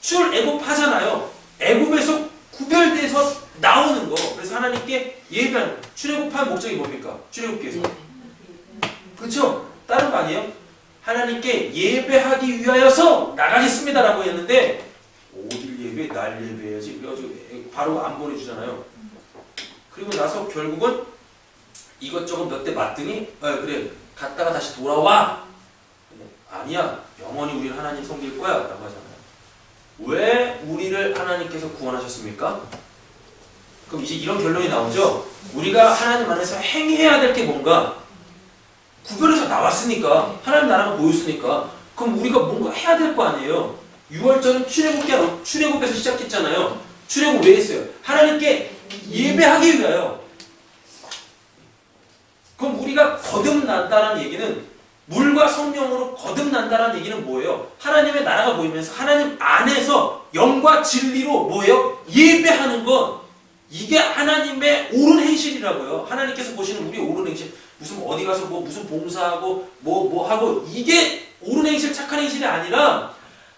출애굽하잖아요. 애굽에서 구별돼서 나오는 거. 그래서 하나님께 예배하는 출애굽한 목적이 뭡니까? 출애굽기에서. 그렇죠? 다른 거 아니에요? 하나님께 예배하기 위하여서 나가겠습니다라고 했는데 어딜 예배? 날 예배해야지. 그래가지고 바로 안 보내주잖아요. 그리고 나서 결국은 이것저것 몇 대 맞더니 그래 갔다가 다시 돌아와. 아니야. 영원히 우리를 하나님 섬길 거야 라고 하잖아요. 왜 우리를 하나님께서 구원하셨습니까? 그럼 이제 이런 결론이 나오죠. 우리가 하나님 안에서 행해야 될 게 뭔가 구별해서 나왔으니까 하나님 나라가 보였으니까 그럼 우리가 뭔가 해야 될 거 아니에요. 6월절은 출애굽에서 시작했잖아요. 출애굽 왜 했어요? 하나님께 예배하기 위하여. 그럼 우리가 거듭난다는 얘기는 물과 성령으로 거듭난다는 얘기는 뭐예요? 하나님의 나라가 보이면서 하나님 안에서 영과 진리로 뭐예요? 예배하는 것. 이게 하나님의 옳은 행실이라고요. 하나님께서 보시는 우리 옳은 행실. 무슨 어디 가서 무슨 봉사하고 뭐 하고 이게 옳은 행실, 착한 행실이 아니라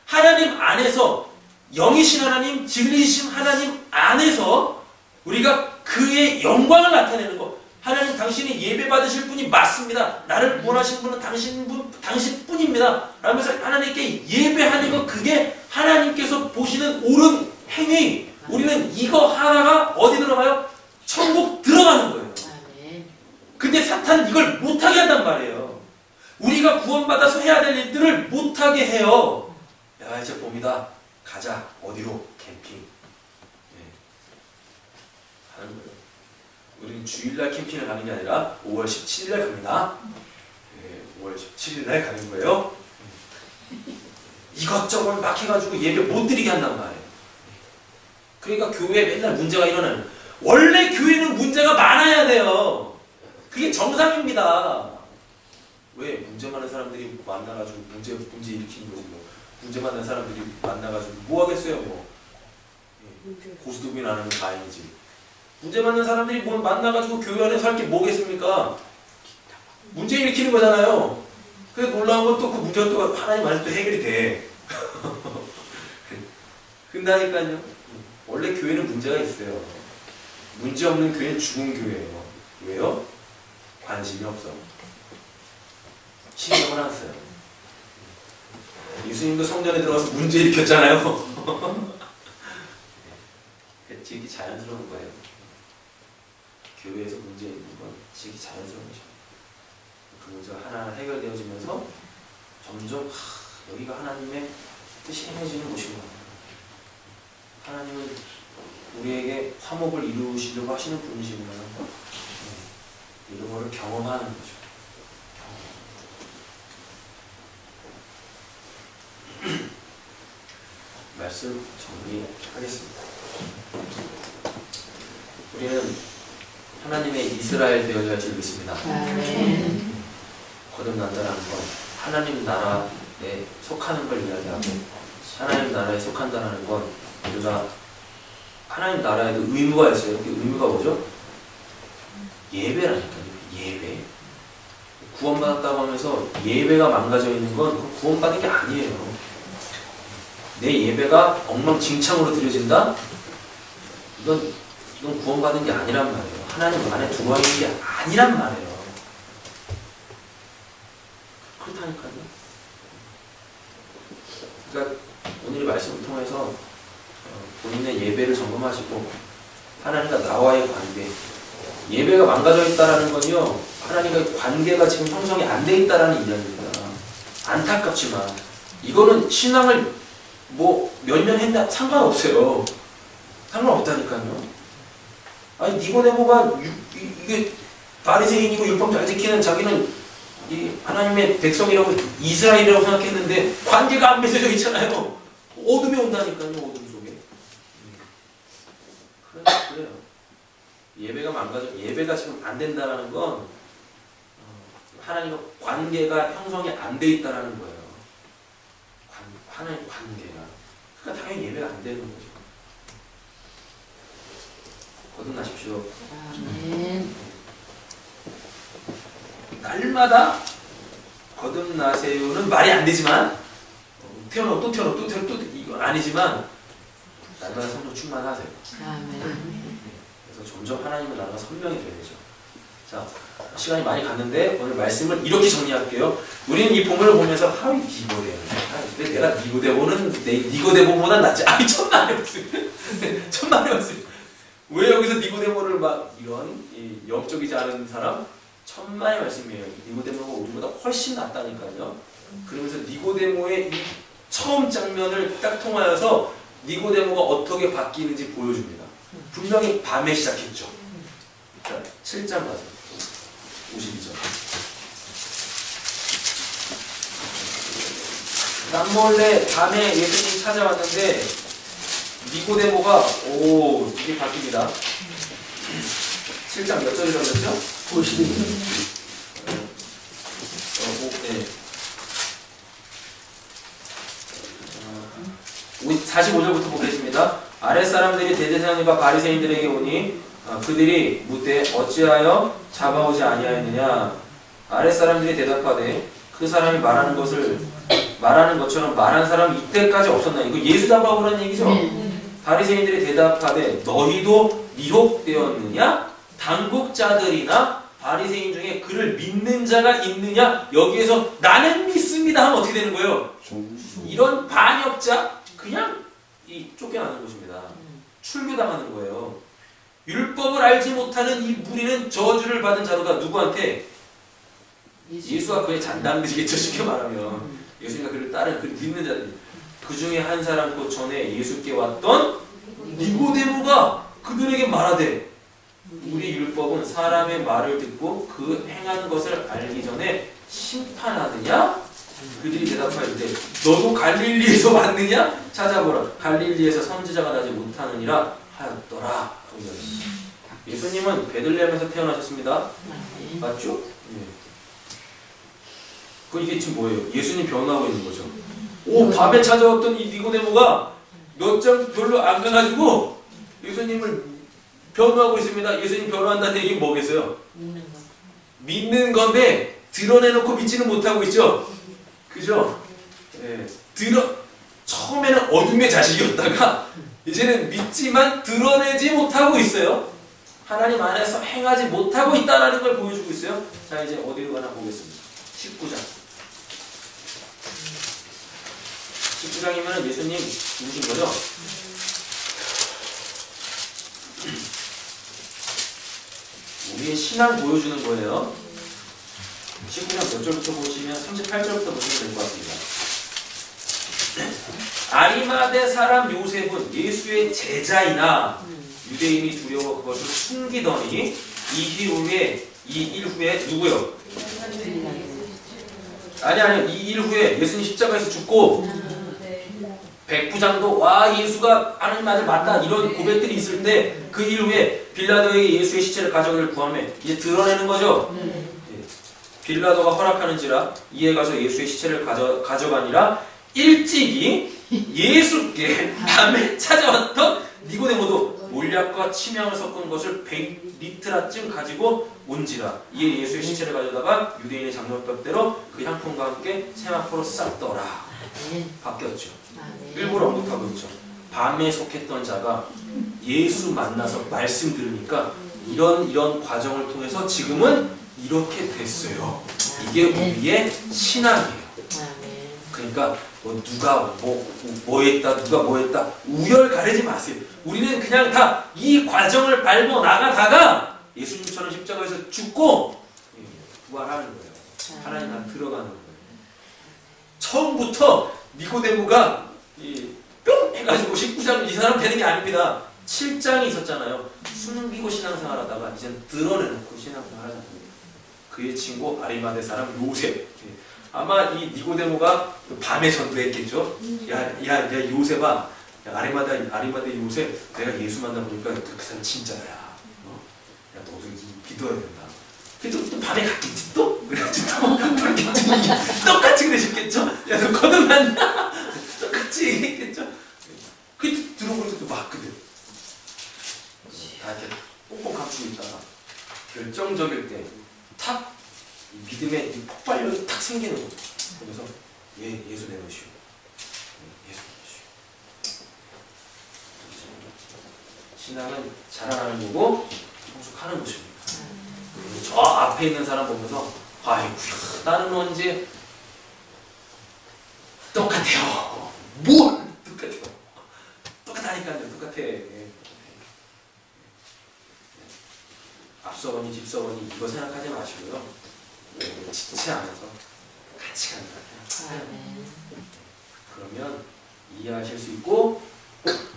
하나님 안에서 영이신 하나님, 진리이신 하나님 안에서 우리가 그의 영광을 나타내는 것. 하나님 당신이 예배 받으실 분이 맞습니다. 나를 구원하신 분은 당신뿐입니다. 라면서 하나님께 예배하는 것, 그게 하나님께서 보시는 옳은 행위. 우리는 이거 하나가 어디 들어가요? 천국 들어가는 거예요. 근데 사탄은 이걸 못하게 한단 말이에요. 우리가 구원받아서 해야 될 일들을 못하게 해요. 야, 이제 봄이다. 가자. 어디로? 캠핑. 네. 가는 거예요. 우리는 주일날 캠핑을 가는 게 아니라 5월 17일날 갑니다. 네, 5월 17일날 가는 거예요. 이것저것 막 해가지고 예배 못 드리게 한단 말이에요. 그러니까 교회에 맨날 문제가 일어나는. 원래 교회는 문제가 많아야 돼요. 그게 정상입니다. 왜? 문제 많은 사람들이 만나가지고 문제 일으키는 거지 뭐. 문제 많은 사람들이 만나가지고 뭐 하겠어요 뭐. 고스톱이나 하는 건 다행이지. 문제 많은 사람들이 뭐 만나가지고 교회 안에서 할 게 뭐겠습니까? 문제 일으키는 거잖아요. 그래서 놀라운 건 또 그 문제가 또 하나님 안에서 또 해결이 돼. 근다니까요. 원래 교회는 문제가 있어요. 문제 없는 교회는 죽은 교회예요. 왜요? 관심이 없어. 신경을 안 써요. 예수님도 성전에 들어가서 문제 일으켰잖아요. 되게 자연스러운 거예요. 교회에서 문제 있는 건 되게 자연스러운 거죠. 그 문제가 하나하나 해결되어지면서 점점 여기가 하나님의 뜻이 행해지는 곳이구나. 하나님은 우리에게 화목을 이루시려고 하시는 분이시구나. 이런 거를 경험하는 거죠. 말씀 정리하겠습니다. 우리는 하나님의 이스라엘 되어야 할 줄 믿습니다. 거듭난다는 건 하나님 나라에 속하는 걸 이야기하고, 하나님 나라에 속한다는 건 우리가 하나님 나라에도 의무가 있어요. 그 의무가 뭐죠? 예배라니까요. 예배. 구원받았다고 하면서 예배가 망가져 있는 건 그건 구원받은 게 아니에요. 내 예배가 엉망진창으로 드려진다? 이건 구원받은 게 아니란 말이에요. 하나님 안에 들어와 있는 게 아니란 말이에요. 그렇다니까요. 그러니까 오늘 이 말씀을 통해서 본인의 예배를 점검하시고 하나님과 나와의 관계, 예배가 망가져 있다라는 건요, 하나님과의 관계가 지금 형성이 안 돼 있다라는 이야기입니다. 안타깝지만 이거는 신앙을 뭐 몇 년 했나 상관없어요. 상관없다니까요. 아니 니고데모가 이게 바리새인이고 율법 잘 지키는 자기는 이 하나님의 백성이라고 이스라엘이라고 생각했는데 관계가 안 맺어져 있잖아요. 어둠이 온다니까요. 어둠 속에. 그래요. 예배가 지금 안 된다라는 건 하나님과 관계가 형성이 안 돼 있다라는 거예요. 하나님 관계가. 그러니까 당연히 예배가 안 되는 거죠. 거듭나십시오. 아멘. 날마다 거듭나세요는 말이 안 되지만 태어나고 또 태어나고 또 태어나고 또 이건 아니지만 날마다 성령 충만하세요. 아멘. 그래서 점점 하나님의 나라가 선명이 되어야 되죠. 자, 시간이 많이 갔는데 오늘 말씀을 이렇게 정리할게요. 우리는 이 본문을 보면서 하위 니고데모. 근데 내가 니고데모보다 낫지. 아이 천만의 말씀. 천만의 말씀. 왜 여기서 니고데모를 막 이런 영적이지 않은 사람? 천만의 말씀이에요. 니고데모가 우리보다 훨씬 낫다니까요. 그러면서 니고데모의 이 처음 장면을 딱 통하여서 니고데모가 어떻게 바뀌는지 보여줍니다. 분명히 밤에 시작했죠. 자, 7장 가죠. 52절. 남몰래 밤에 예수님이 찾아왔는데 니고데모가 이게 바뀝니다. 7장 몇 절이라고 그랬죠? 52절. 네. 45절부터 보겠습니다. 아랫사람들이 대제사장들과 바리새인들에게 오니 그들이 묻되 어찌하여 잡아오지 아니하였느냐. 아랫사람들이 대답하되 그 사람이 말하는 것처럼 말한 사람이 이때까지 없었나. 이거 예수 잡아오라는 얘기죠. 바리새인들이 대답하되 너희도 미혹되었느냐? 당국자들이나 바리새인 중에 그를 믿는 자가 있느냐? 여기에서 나는 믿습니다 하면 어떻게 되는 거예요? 이런 반역자 그냥 쫓겨나는 것입니다. 출교당하는 거예요. 율법을 알지 못하는 이 무리는 저주를 받은 자로다. 누구한테? 예수와 그의 잔당들이겠죠. 쉽게 말하면 예수님과 그를 따르는 그를 믿는 자들. 그 중에 한 사람 곧 전에 예수께 왔던 니고데모가 그들에게 말하되 우리 율법은 사람의 말을 듣고 그 행한 것을 알기 전에 심판하느냐? 그들이 대답하였는데 너도 갈릴리에서 왔느냐? 찾아보라. 갈릴리에서 선지자가 나지 못하느니라 하였더라. 예수님은 베들레헴에서 태어나셨습니다. 맞죠? 이게 지금 뭐예요? 예수님 변호하고 있는 거죠. 밤에 찾아왔던 이 니고데모가 몇 장 별로 안 가가지고 예수님을 변호하고 있습니다. 예수님 변호한다는 얘기는 뭐겠어요? 믿는 건데 드러내놓고 믿지는 못하고 있죠. 그죠? 처음에는 어둠의 자식이었다가 이제는 믿지만 드러내지 못하고 있어요. 하나님 안에서 행하지 못하고 있다는 걸 보여주고 있어요. 자, 이제 어디로 가나 보겠습니다. 19장. 19장이면 예수님 누구신 거죠? 우리의 신앙 보여주는 거예요. 19장 몇 절부터 보시면 38절부터 보시면 될 것 같습니다. 아리마대 사람 요셉은 예수의 제자이나 유대인이 두려워 그것을 숨기더니 이 일 후에 누구요? 아니 이 일 후에 예수님 십자가에서 죽고 백부장도 와 예수가 하나님 아들 맞다 이런 고백들이 있을 때 그 일 후에 빌라도에게 예수의 시체를 가져오기를 구하며 이제 드러내는 거죠. 빌라도가 허락하는지라 이에 가서 예수의 시체를 가져가니라 일찍이 예수께 밤에 찾아왔던 니고데모도 몰약과 침향을 섞은 것을 100리트라쯤 가지고 온지라. 이에 예수의 시체를 가져다가 유대인의 장로법대로 그 향품과 함께 세마포로 쌌더라. 바뀌었죠. 일부러 언급하고 있죠. 밤에 속했던 자가 예수 만나서 말씀 들으니까 이런 과정을 통해서 지금은 이렇게 됐어요. 이게 우리의 신앙이에요. 그러니까 뭐 누가 뭐 했다, 누가 뭐 했다 우열 가리지 마세요. 우리는 그냥 다 이 과정을 밟아 나가다가 예수님처럼 십자가에서 죽고 부활하는 거예요. 하나님 나라 들어가는 거예요. 처음부터 니고데모가 뿅 해가지고 19장 이 사람 되는 게 아닙니다. 7장이 있었잖아요. 숨기고 신앙생활 하다가 이제는 드러내놓고 신앙생활 하잖아요. 그의 친구 아리마대 사람 요셉. 아마 이 니고데모가 밤에 전도했겠죠. 야 요셉아, 아리마대 요셉, 내가 예수 만나보니까 그 사람 진짜야. 야 너도 믿어야 된다. 그래도 또 밤에 갔겠지 또? 그래가지고 또 똑같이 그러셨겠죠? 야 너 거듭났냐? 똑같이 얘기했겠죠? 그때 들어보니까 또 맞거든. 다 이렇게 꽁꽁 감추고 있다가 결정적일 때 탁 믿음의 폭발력이 탁 생기는 거예요. 그래서 예수 내놓으시오. 예수 내놓으시오. 신앙은 자라나는 거고 성숙하는 것입니다. 저 앞에 있는 사람 보면서 아이고야 나는 언제 똑같아요. 뭘 똑같아요. 똑같다니까요. 똑같아. 앞서거니 뒷서거니 이거 생각하지 마시고요. 지치 않아서 같이 가는 거예요. 그러면 이해하실 수 있고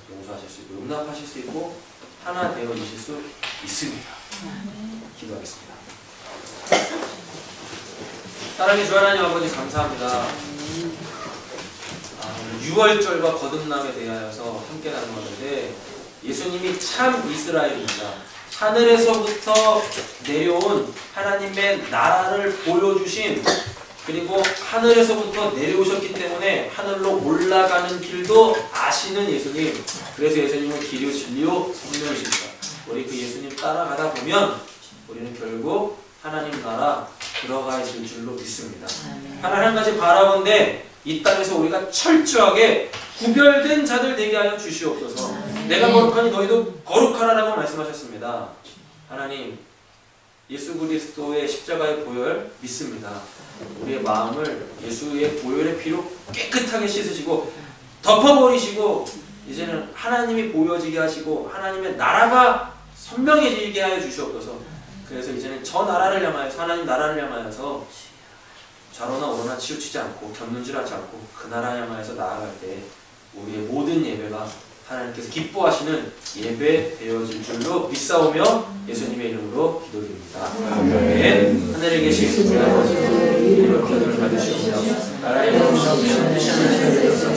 용서하실 수 있고 용납하실 수 있고 하나 되어지실 수 있습니다. 기도하겠습니다. 사랑의 주 하나님 아버지 감사합니다. 6월절과 거듭남에 대하여서 함께 나누었는데 예수님이 참 이스라엘입니다. 하늘에서부터 내려온 하나님의 나라를 보여주신, 그리고 하늘에서부터 내려오셨기 때문에 하늘로 올라가는 길도 아시는 예수님. 그래서 예수님은 길이요 진리요 생명이십니다. 우리 그 예수님 따라가다 보면 우리는 결국 하나님 나라 들어가 있을 줄로 믿습니다. 하나님 한 가지 바라본데 이 땅에서 우리가 철저하게 구별된 자들 되게 하여 주시옵소서. 내가 거룩하니 너희도 거룩하라라고 말씀하셨습니다. 하나님, 예수 그리스도의 십자가의 보혈 믿습니다. 우리의 마음을 예수의 보혈의 피로 깨끗하게 씻으시고 덮어버리시고 이제는 하나님이 보여지게 하시고 하나님의 나라가 선명해지게 하여 주시옵소서. 그래서 이제는 저 나라를 향하여서, 하나님 나라를 향하여서 좌로나 우로나 치우치지 않고 견눈질하지 않고 그 나라 향하여서 나아갈 때 우리의 모든 예배가 하나님께서 기뻐하시는 예배 되어질 줄로 믿사오며 예수님의 이름으로 기도드립니다. 아멘. 하늘에 계신 우리 아버지, 이름을 받으시옵소서. 나라의 영광을 주시옵소서.